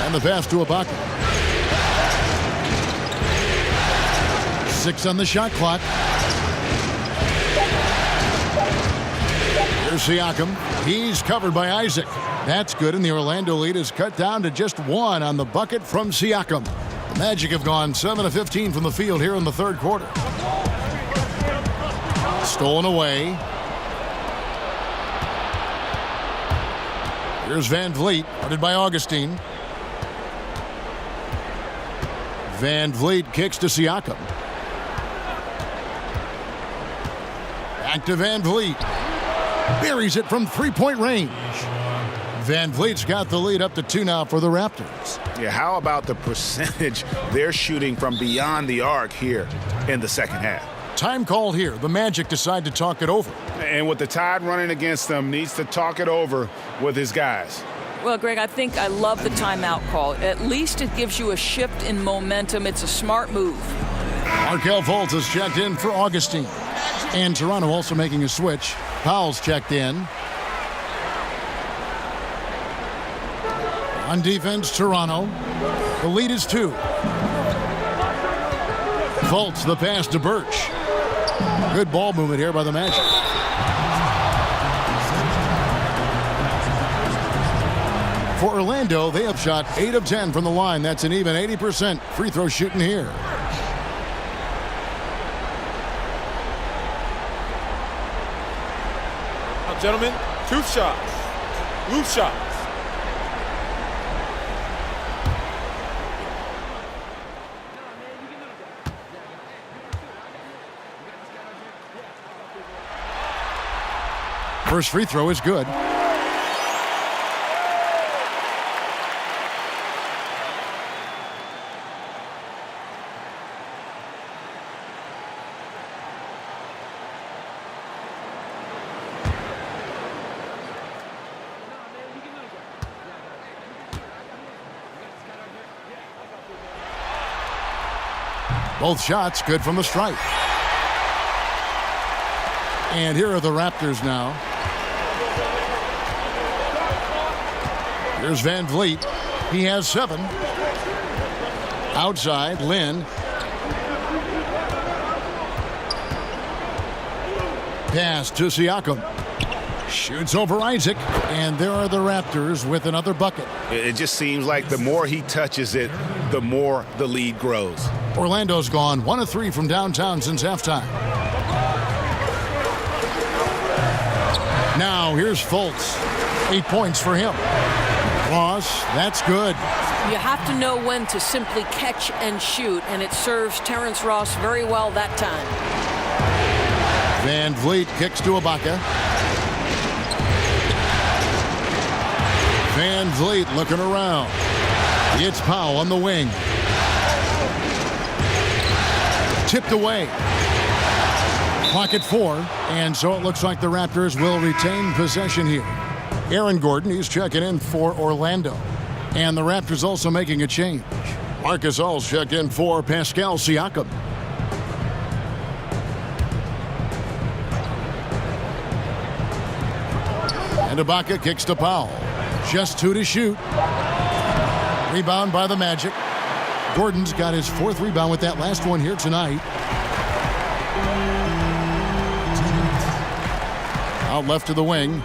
And the pass to Ibaka. 6 on the shot clock. Here's Siakam. He's covered by Isaac. That's good, and the Orlando lead is cut down to just 1 on the bucket from Siakam. The Magic have gone 7 of 15 from the field here in the third quarter. Stolen away. Here's Van Vliet, guarded by Augustine. Van Vliet kicks to Siakam. Back to Van Vliet. Buries it from three-point range. Van Vliet's got the lead up to 2 now for the Raptors. Yeah, how about the percentage they're shooting from beyond the arc here in the second half? Time called here. The Magic decide to talk it over. And with the tide running against them, needs to talk it over with his guys. Well, Greg, I think I love the timeout call. At least it gives you a shift in momentum. It's a smart move. Markelle Fultz has checked in for Augustine. And Toronto also making a switch. Powell's checked in. On defense, Toronto. The lead is 2. Fultz, the pass to Birch. Good ball movement here by the Magic. For Orlando, they have shot 8 of 10 from the line. That's an even 80% free throw shooting here. Now, gentlemen, 2 shots. Loose shots. First free throw is good. Both shots good from the stripe. And here are the Raptors now. Here's Van Vliet. He has 7. Outside, Lynn. Pass to Siakam. Shoots over Isaac. And there are the Raptors with another bucket. It just seems like the more he touches it, the more the lead grows. Orlando's gone 1 of 3 from downtown since halftime. Now here's Fultz. 8 points for him. Ross, that's good. You have to know when to simply catch and shoot, and it serves Terrence Ross very well that time. Van Vliet kicks to Ibaka. Van Vliet looking around. It's Powell on the wing. Tipped away. Clock at 4, and so it looks like the Raptors will retain possession here. Aaron Gordon, he's checking in for Orlando. And the Raptors also making a change. Marcus All's checked in for Pascal Siakam. And Ibaka kicks to Powell. Just 2 to shoot. Rebound by the Magic. Gordon's got his 4th rebound with that last one here tonight. Out left to the wing.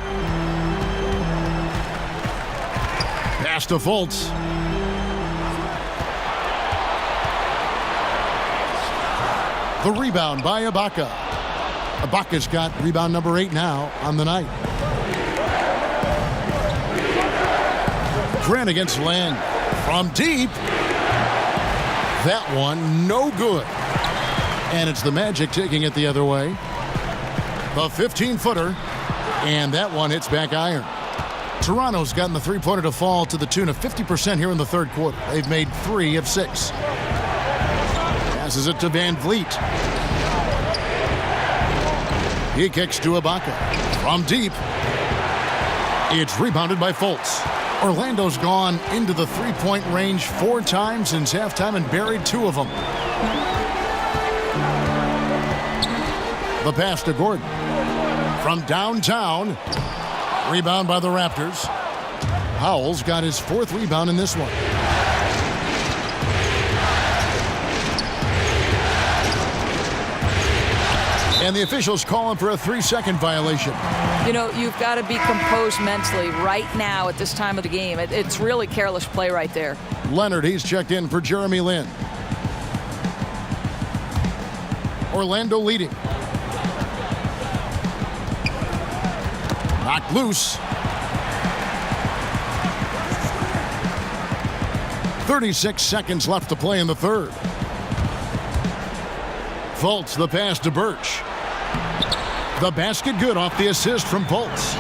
Pass to Fultz. The rebound by Ibaka. Ibaka's got rebound number 8 now on the night. Grant against Lang. From deep. That one, no good. And it's the Magic taking it the other way. The 15-footer. And that one hits back iron. Toronto's gotten the three-pointer to fall to the tune of 50% here in the third quarter. They've made 3 of 6. Passes it to Van Vliet. He kicks to Ibaka. From deep. It's rebounded by Fultz. Orlando's gone into the three-point range 4 times since halftime and buried 2 of them. The pass to Gordon. From downtown. Rebound by the Raptors. Powell's got his 4th rebound in this one. And the officials call him for a 3-second violation. You know, you've got to be composed mentally right now at this time of the game. It's really careless play right there. Leonard, he's checked in for Jeremy Lin. Orlando leading. Knocked loose. 36 seconds left to play in the third. Fultz the pass to Birch. The basket good off the assist from Fultz.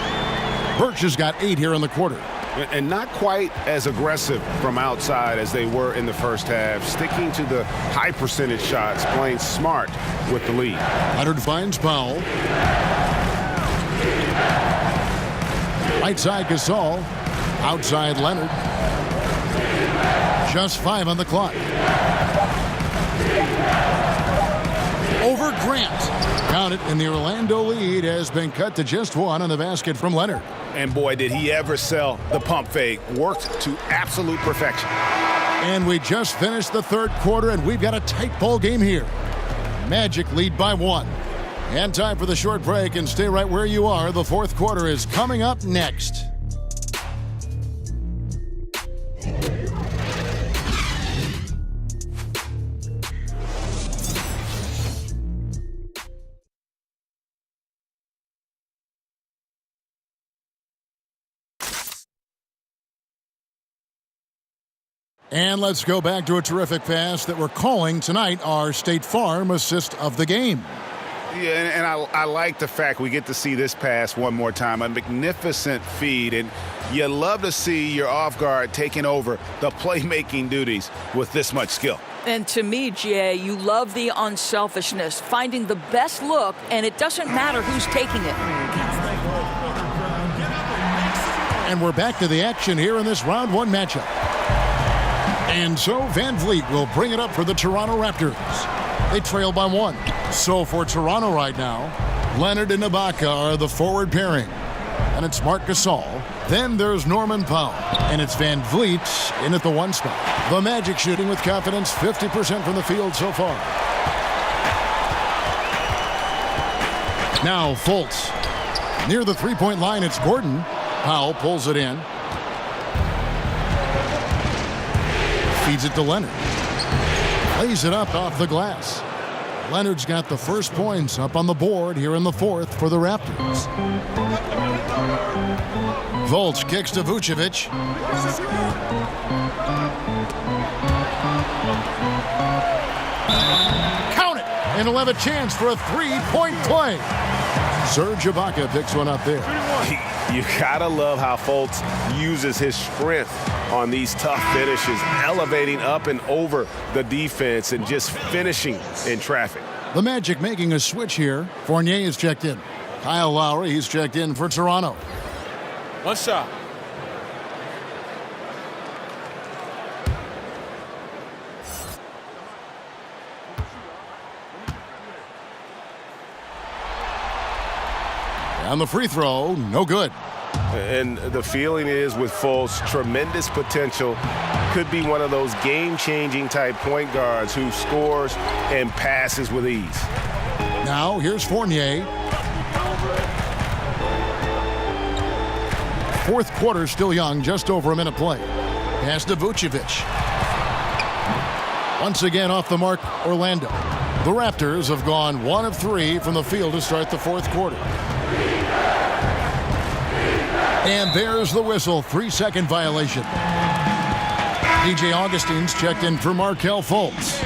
Birch has got 8 here in the quarter. And not quite as aggressive from outside as they were in the first half. Sticking to the high percentage shots, playing smart with the lead. Leonard finds Powell. Right side Gasol. Outside Leonard. Just 5 on the clock. Over Grant. Count it, and the Orlando lead has been cut to just 1 on the basket from Leonard. And boy, did he ever sell the pump fake. Worked to absolute perfection. And we just finished the third quarter, and we've got a tight ball game here. Magic lead by 1. And time for the short break, and stay right where you are. The fourth quarter is coming up next. And let's go back to a terrific pass that we're calling tonight our State Farm assist of the game. Yeah, and I like the fact we get to see this pass one more time. A magnificent feed, and you love to see your off guard taking over the playmaking duties with this much skill. And to me, Jay, you love the unselfishness, finding the best look, and it doesn't matter who's taking it. And we're back to the action here in this round 1 matchup. And so Van Vliet will bring it up for the Toronto Raptors. They trail by 1. So for Toronto right now, Leonard and Ibaka are the forward pairing. And it's Marc Gasol. Then there's Norman Powell. And it's Van Vliet in at the 1 spot. The Magic shooting with confidence, 50% from the field so far. Now Fultz. Near the 3-point line, it's Gordon. Powell pulls it in. Feeds it to Leonard. Lays it up off the glass. Leonard's got the first points up on the board here in the fourth for the Raptors. Fultz kicks to Vucevic. Count it! And he'll have a chance for a 3-point play. Serge Ibaka picks one up there. You gotta love how Fultz uses his strength on these tough finishes, elevating up and over the defense and just finishing in traffic. The Magic making a switch here. Fournier is checked in. Kyle Lowry, he's checked in for Toronto. 1 shot. And the free throw, no good. And the feeling is with Fultz, tremendous potential. Could be one of those game-changing type point guards who scores and passes with ease. Now here's Fournier. Fourth quarter still young, just over a minute play. Pass to Vucevic. Once again off the mark, Orlando. The Raptors have gone 1 of 3 from the field to start the fourth quarter. And there's the whistle, 3-second violation. DJ Augustine's checked in for Markelle Fultz.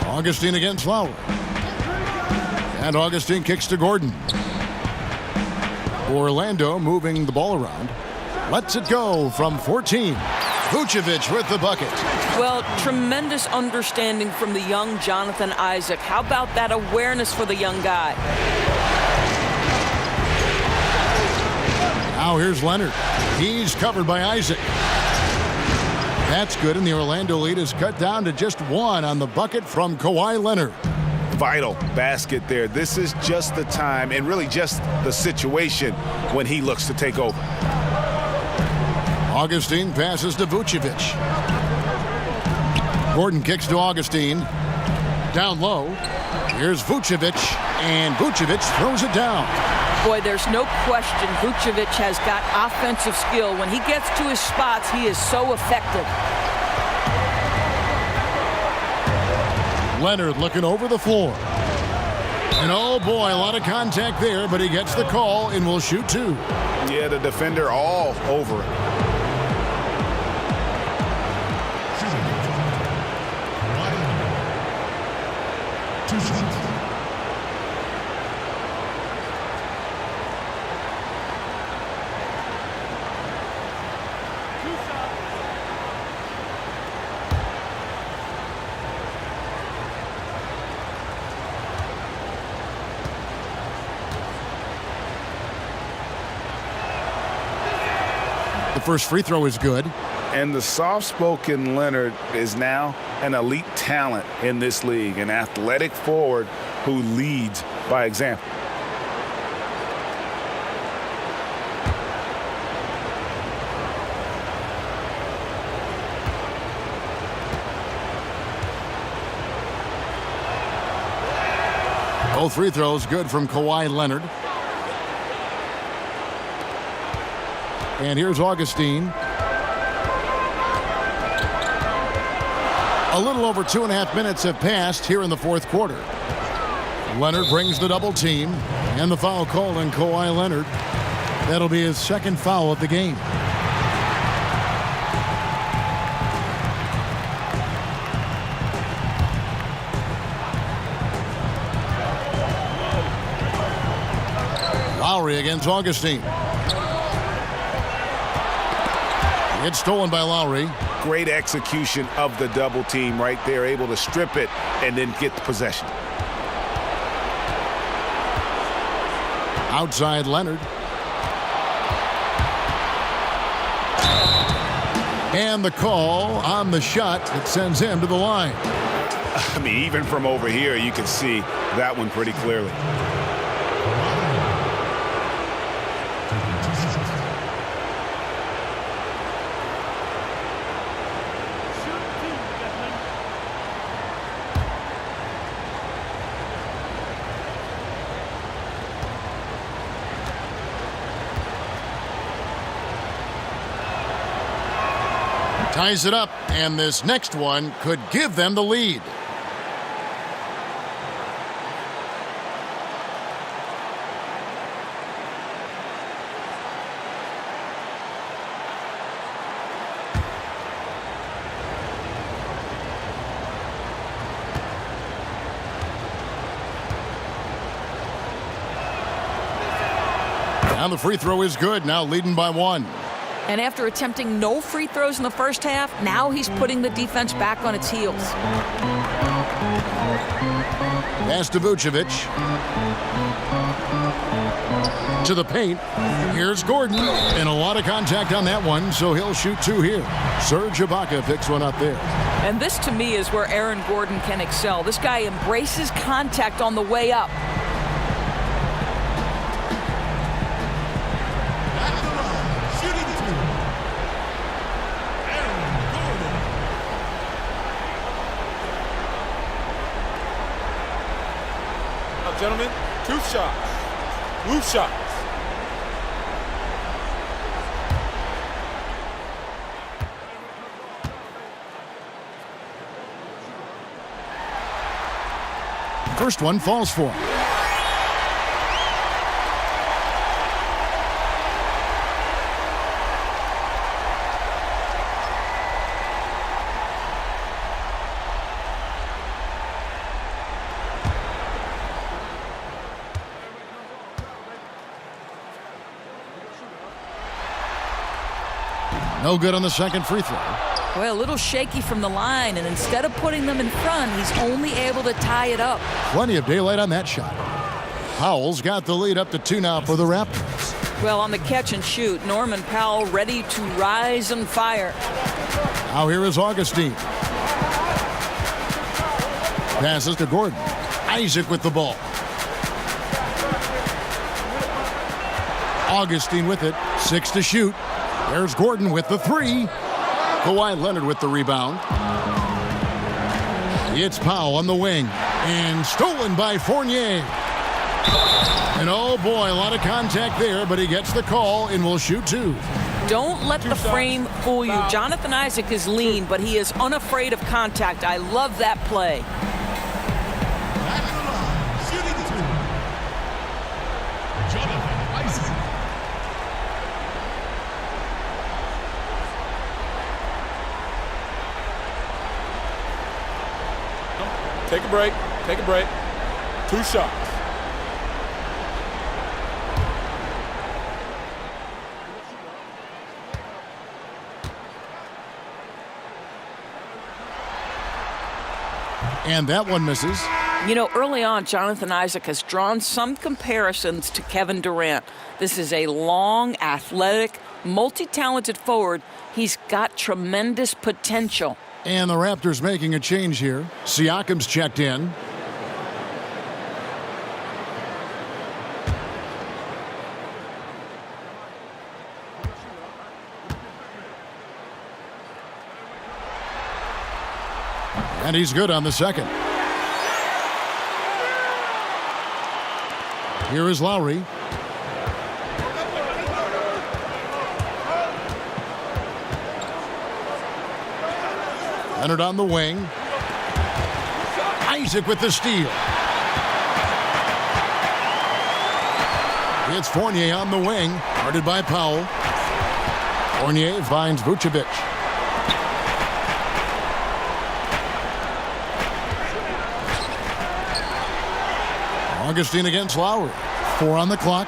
Augustine against Lowry. And Augustine kicks to Gordon. Orlando moving the ball around. Lets it go from 14. Vucevic with the bucket. Well, tremendous understanding from the young Jonathan Isaac. How about that awareness for the young guy? Now here's Leonard. He's covered by Isaac. That's good, and the Orlando lead is cut down to just one on the bucket from Kawhi Leonard. Vital basket there. This is just the time and really just the situation when he looks to take over. Augustine passes to Vucevic. Gordon kicks to Augustine. Down low. Here's Vucevic, and Vucevic throws it down. Boy, there's no question Vucevic has got offensive skill. When he gets to his spots, he is so effective. Leonard looking over the floor. And oh boy, a lot of contact there, but he gets the call and will shoot two. Yeah, the defender all over it. The first free throw is good. And the soft-spoken Leonard is now an elite talent in this league, an athletic forward who leads by example. Both free throws good from Kawhi Leonard. And here's Augustine. A little over 2.5 minutes have passed here in the fourth quarter. Leonard brings the double team, and the foul called on Kawhi Leonard. That'll be his second foul of the game. Lowry against Augustine. It's stolen by Lowry. Great execution of the double team right there, able to strip it and then get the possession. Outside Leonard. And the call on the shot that sends him to the line. I mean, even from over here, you can see that one pretty clearly. Ties it up, and this next one could give them the lead. Now the free throw is good, now leading by one. And after attempting no free throws in the first half, now he's putting the defense back on its heels. Pass to Vucevic. To the paint. Here's Gordon. And a lot of contact on that one, so he'll shoot two here. Serge Ibaka picks one up there. And this, to me, is where Aaron Gordon can excel. This guy embraces contact on the way up. Gentlemen, two shots. Loose shots. First one falls for him. No good on the second free throw. Well, a little shaky from the line, and instead of putting them in front, he's only able to tie it up. Plenty of daylight on that shot. Howell's got the lead up to 2 now for the Raptors. Well, on the catch and shoot, Norman Powell ready to rise and fire. Now here is Augustine. Passes to Gordon. Isaac with the ball. Augustine with it. 6 to shoot. There's Gordon with the 3. Kawhi Leonard with the rebound. It's Powell on the wing. And stolen by Fournier. And oh boy, a lot of contact there, but he gets the call and will shoot 2. Don't let the frame fool you. Jonathan Isaac is lean, but he is unafraid of contact. I love that play. Take a break. Take a break. 2 shots. And that one misses. You know, early on, Jonathan Isaac has drawn some comparisons to Kevin Durant. This is a long, athletic, multi-talented forward. He's got tremendous potential. And the Raptors making a change here. Siakam's checked in. And he's good on the second. Here is Lowry. Leonard on the wing. Isaac with the steal. It's Fournier on the wing. Guarded by Powell. Fournier finds Vucevic. Augustine against Lowry. 4 on the clock.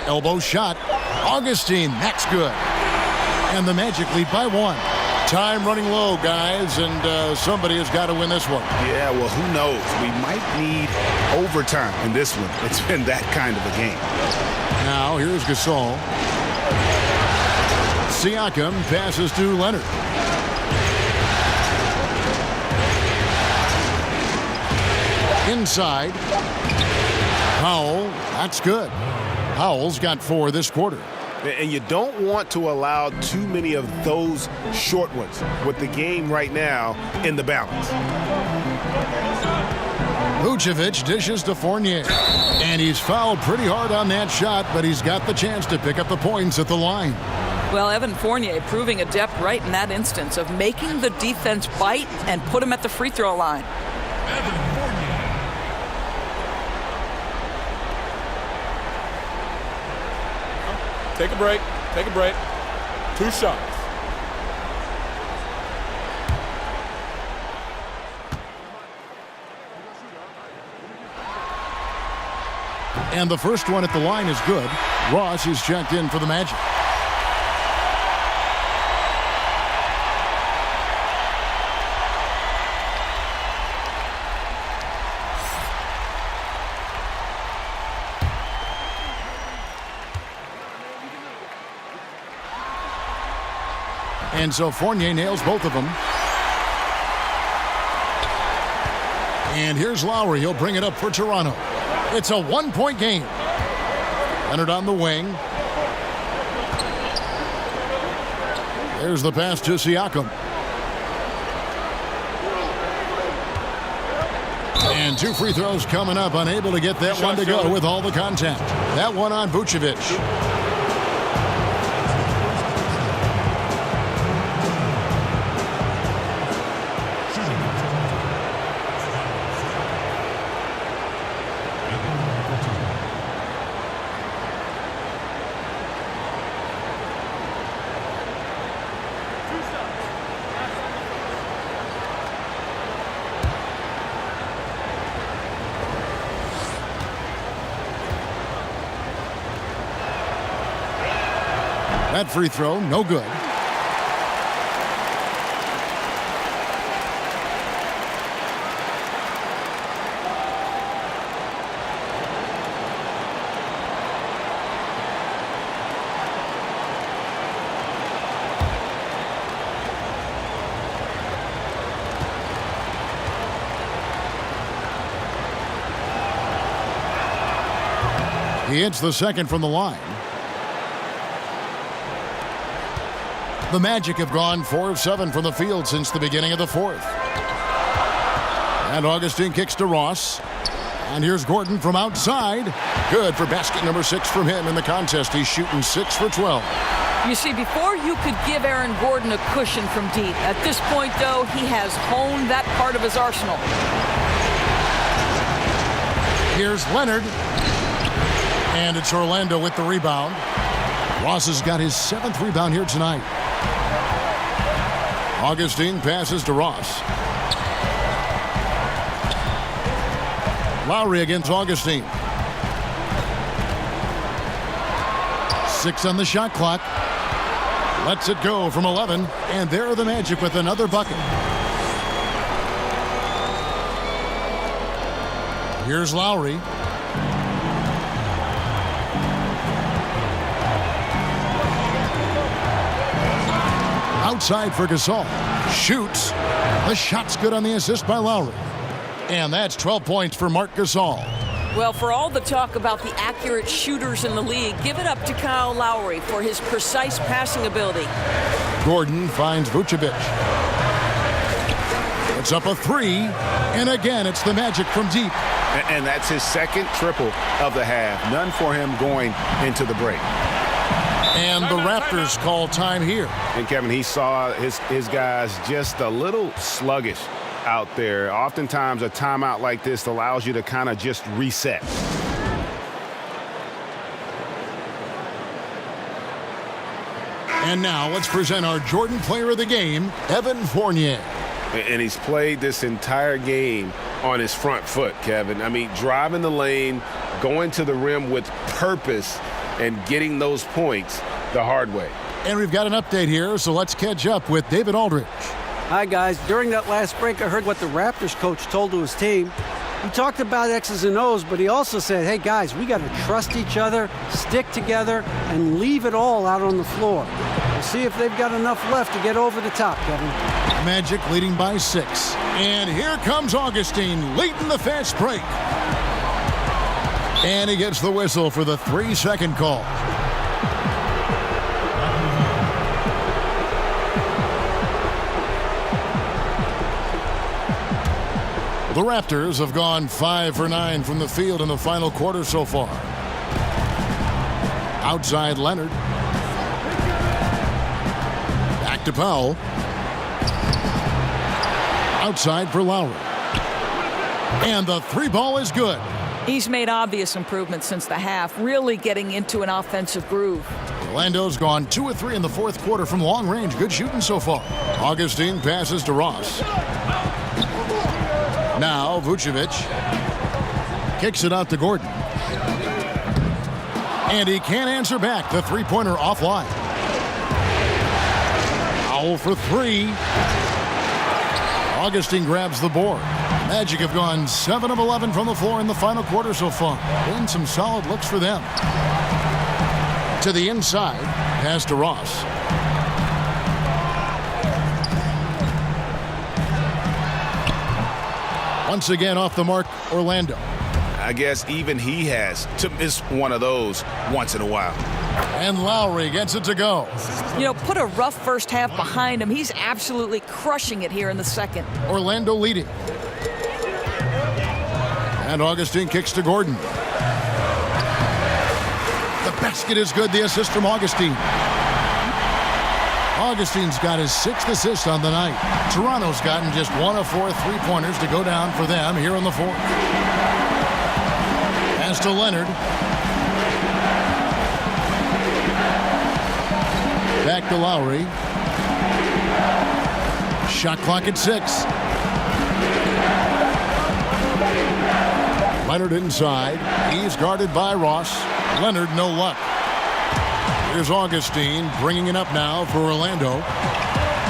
Elbow shot. Augustine, that's good. And the Magic lead by 1. Time running low, guys, and somebody has got to win this one. Yeah, well, who knows? We might need overtime in this one. It's been that kind of a game. Now, here's Gasol. Siakam passes to Leonard. Inside. Powell, that's good. Powell's got 4 this quarter. And you don't want to allow too many of those short ones with the game right now in the balance. Vucevic dishes to Fournier. And he's fouled pretty hard on that shot, but he's got the chance to pick up the points at the line. Well, Evan Fournier proving adept right in that instance of making the defense bite and put him at the free throw line. Evan Fournier. Take a break. Take a break. 2 shots. And the first one at the line is good. Ross is checked in for the Magic. And so Fournier nails both of them. And here's Lowry. He'll bring it up for Toronto. It's a 1-point game. Leonard on the wing. There's the pass to Siakam. And 2 free throws coming up. Unable to get that one to go with all the contact. That one on Vucevic. That free throw, no good. He hits the second from the line. The Magic have gone 4 of 7 from the field since the beginning of the fourth. And Augustine kicks to Ross. And here's Gordon from outside. Good for basket number 6 from him in the contest. He's shooting 6 for 12. You see, before you could give Aaron Gordon a cushion from deep. At this point, though, he has honed that part of his arsenal. Here's Leonard. And it's Orlando with the rebound. Ross has got his 7th rebound here tonight. Augustine passes to Ross. Lowry against Augustine. 6 on the shot clock. Lets it go from 11. And there are the Magic with another bucket. Here's Lowry. Outside for Gasol. Shoots. The shot's good on the assist by Lowry. And that's 12 points for Marc Gasol. Well, for all the talk about the accurate shooters in the league, give it up to Kyle Lowry for his precise passing ability. Gordon finds Vucevic. It's up a 3. And again, it's the Magic from deep. And that's his second triple of the half. None for him going into the break. And the Raptors call time here. And Kevin, he saw his guys just a little sluggish out there. Oftentimes a timeout like this allows you to kind of just reset. And now let's present our Jordan Player of the Game, Evan Fournier. And he's played this entire game on his front foot, Kevin. I mean, driving the lane, going to the rim with purpose, and getting those points the hard way. And we've got an update here, so let's catch up with David Aldridge. Hi, guys. During that last break, I heard what the Raptors coach told to his team. He talked about X's and O's, but he also said, hey, guys, we got to trust each other, stick together, and leave it all out on the floor. We'll see if they've got enough left to get over the top, Kevin. Magic leading by 6. And here comes Augustine leading the fast break. And he gets the whistle for the 3-second call. The Raptors have gone 5 for 9 from the field in the final quarter so far. Outside Leonard. Back to Powell. Outside for Lowry. And the 3-ball is good. He's made obvious improvements since the half, really getting into an offensive groove. Orlando's gone 2 of 3 in the fourth quarter from long range. Good shooting so far. Augustine passes to Ross. Now Vucevic kicks it out to Gordon. And he can't answer back. The three-pointer offline. Foul for 3. Augustine grabs the board. Magic have gone 7 of 11 from the floor in the final quarter so far. Been some solid looks for them. To the inside. Pass to Ross. Once again off the mark, Orlando. I guess even he has to miss one of those once in a while. And Lowry gets it to go. You know, put a rough first half behind him. He's absolutely crushing it here in the second. Orlando leading. And Augustine kicks to Gordon. The basket is good. The assist from Augustine. Augustine's got his 6th assist on the night. Toronto's gotten just 1 of 4 3-pointers to go down for them here in the fourth. Pass to Leonard. Back to Lowry. Shot clock at 6. Leonard inside. He's guarded by Ross. Leonard, no luck. Here's Augustine bringing it up now for Orlando.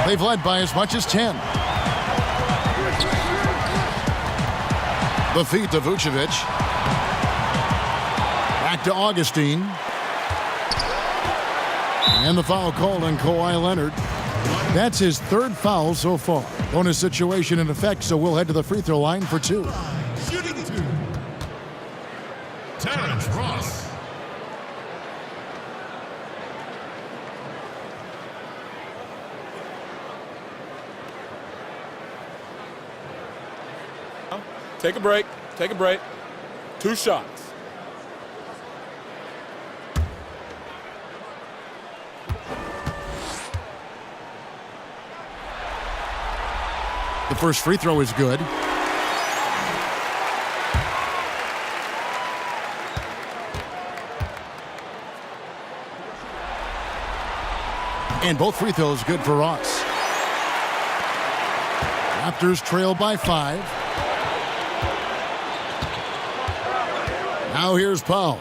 They've led by as much as 10. The feed to Vucevic. Back to Augustine. And the foul called on Kawhi Leonard. That's his 3rd foul so far. Bonus situation in effect, so we'll head to the free throw line for 2. Shooting 2. Terrence Ross. Take a break. Take a break. 2 shots. The first free throw is good. And both free throws good for Ross. Raptors trail by 5. Now here's Powell.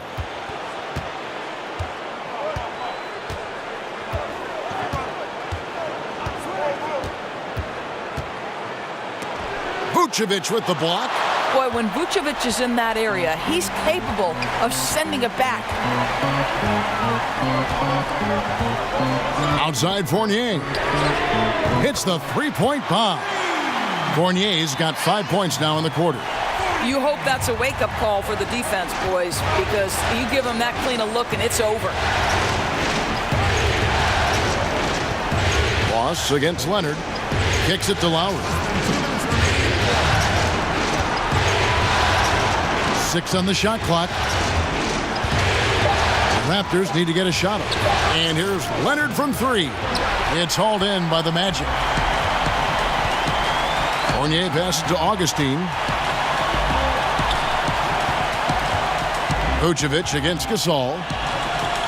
Vucevic with the block. Boy, when Vucevic is in that area, he's capable of sending it back. Outside Fournier. Hits the three-point bomb. Fournier's got 5 points now in the quarter. You hope that's a wake-up call for the defense, boys, because you give them that clean a look and it's over. Ross against Leonard. Kicks it to Lowry. 6 on the shot clock. The Raptors need to get a shot up. And here's Leonard from 3. It's hauled in by the Magic. Fournier passes to Augustine. Vucevic against Gasol.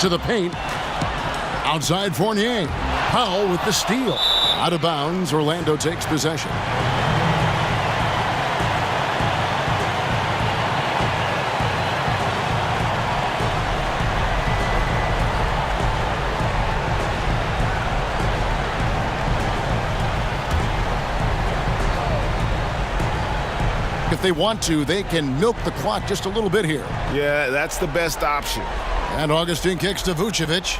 To the paint. Outside Fournier. Powell with the steal. Out of bounds, Orlando takes possession. If they want to, they can milk the clock just a little bit here. Yeah, that's the best option. And Augustine kicks to Vucevic.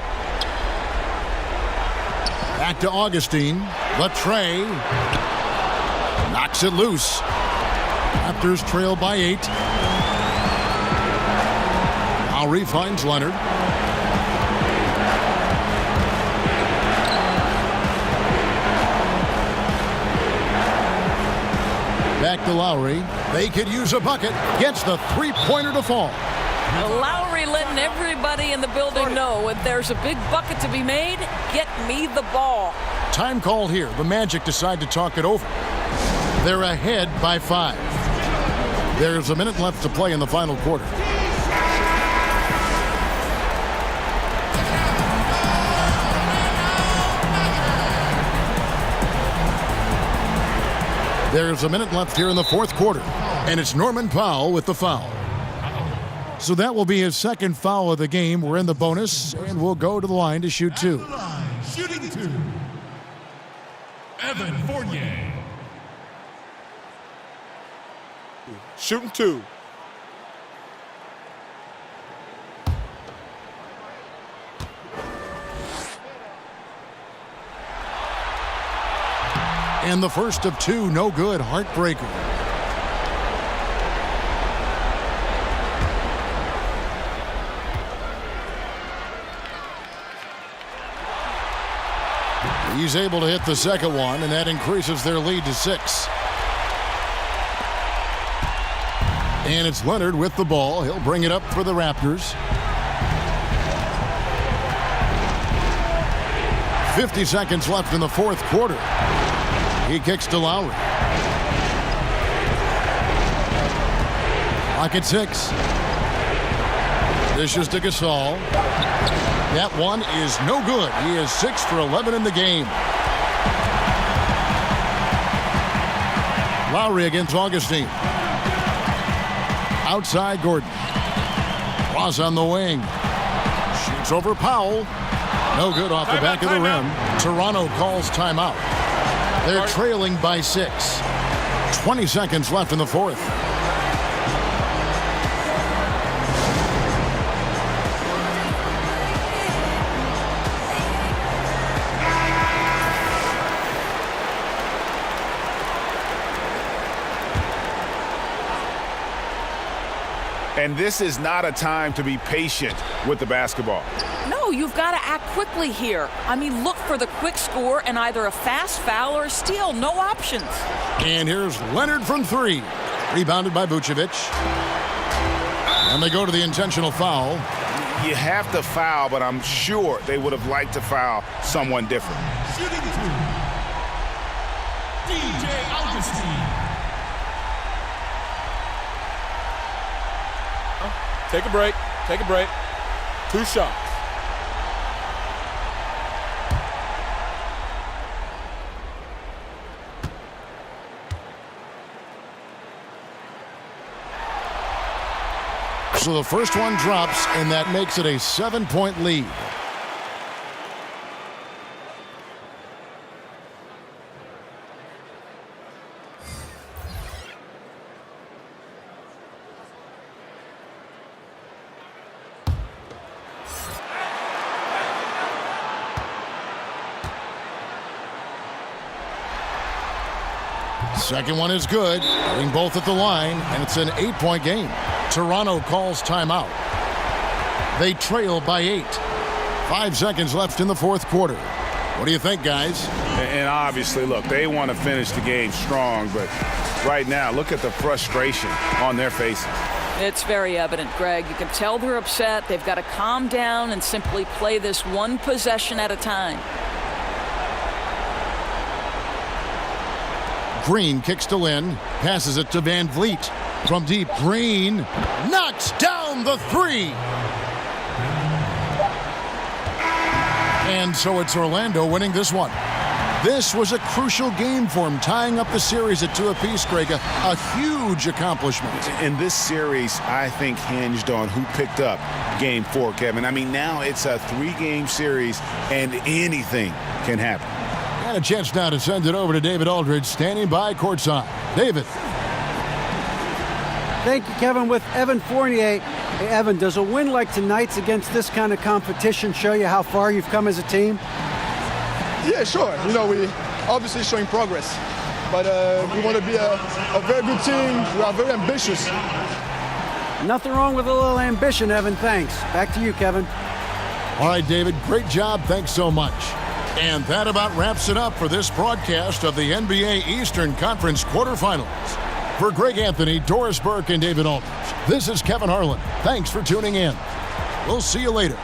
Back to Augustine. Latre knocks it loose. Raptors trail by 8. Lowry finds Leonard. Back to Lowry. They could use a bucket. Gets the three-pointer to fall. Lowry letting everybody in the building know if there's a big bucket to be made, get me the ball. Time called here. The Magic decide to talk it over. They're ahead by 5. There's a minute left to play in the final quarter. There's a minute left here in the fourth quarter, and it's Norman Powell with the foul. So that will be his second foul of the game. We're in the bonus, and we'll go to the line to shoot 2. Shooting 2. Evan Fournier. Shooting 2. And the first of 2, no good, heartbreaker. He's able to hit the second one, and that increases their lead to 6. And it's Leonard with the ball. He'll bring it up for the Raptors. 50 seconds left in the fourth quarter. He kicks to Lowry. Clock at 6. Dishes to Gasol. That one is no good. He is 6 for 11 in the game. Lowry against Augustine. Outside Gordon. Ross on the wing. Shoots over Powell. No good off the back of the rim. Toronto calls timeout. They're trailing by 6. 20 seconds left in the fourth. And this is not a time to be patient with the basketball. No, you've got to act quickly here. I mean, look for the quick score and either a fast foul or a steal. No options. And here's Leonard from 3. Rebounded by Vucevic. And they go to the intentional foul. You have to foul, but I'm sure they would have liked to foul someone different. Shooting 2. DJ Augustine. Take a break. Take a break. 2 shots. So the first one drops, and that makes it a 7-point lead. Second one is good, getting both at the line, and it's an 8-point game. Toronto calls timeout. They trail by 8. 5 seconds left in the fourth quarter. What do you think, guys? And obviously, look, they want to finish the game strong, but right now, look at the frustration on their faces. It's very evident, Greg. You can tell they're upset. They've got to calm down and simply play this one possession at a time. Green kicks to Lynn, passes it to Van Vliet. From deep, Green knocks down the 3. And so it's Orlando winning this one. This was a crucial game for him, tying up the series at 2 apiece, Greg. A huge accomplishment. And this series, I think, hinged on who picked up Game 4, Kevin. I mean, now it's a 3-game series, and anything can happen. And a chance now to send it over to David Aldridge, standing by courtside. David. Thank you, Kevin. With Evan Fournier. Hey, Evan, does a win like tonight's against this kind of competition show you how far you've come as a team? Yeah, sure. You know, we obviously showing progress, but we want to be a very good team. We are very ambitious. Nothing wrong with a little ambition, Evan. Thanks. Back to you, Kevin. All right, David, great job. Thanks so much. And that about wraps it up for this broadcast of the NBA Eastern Conference quarterfinals. For Greg Anthony, Doris Burke, and David Aldridge, this is Kevin Harlan. Thanks for tuning in. We'll see you later.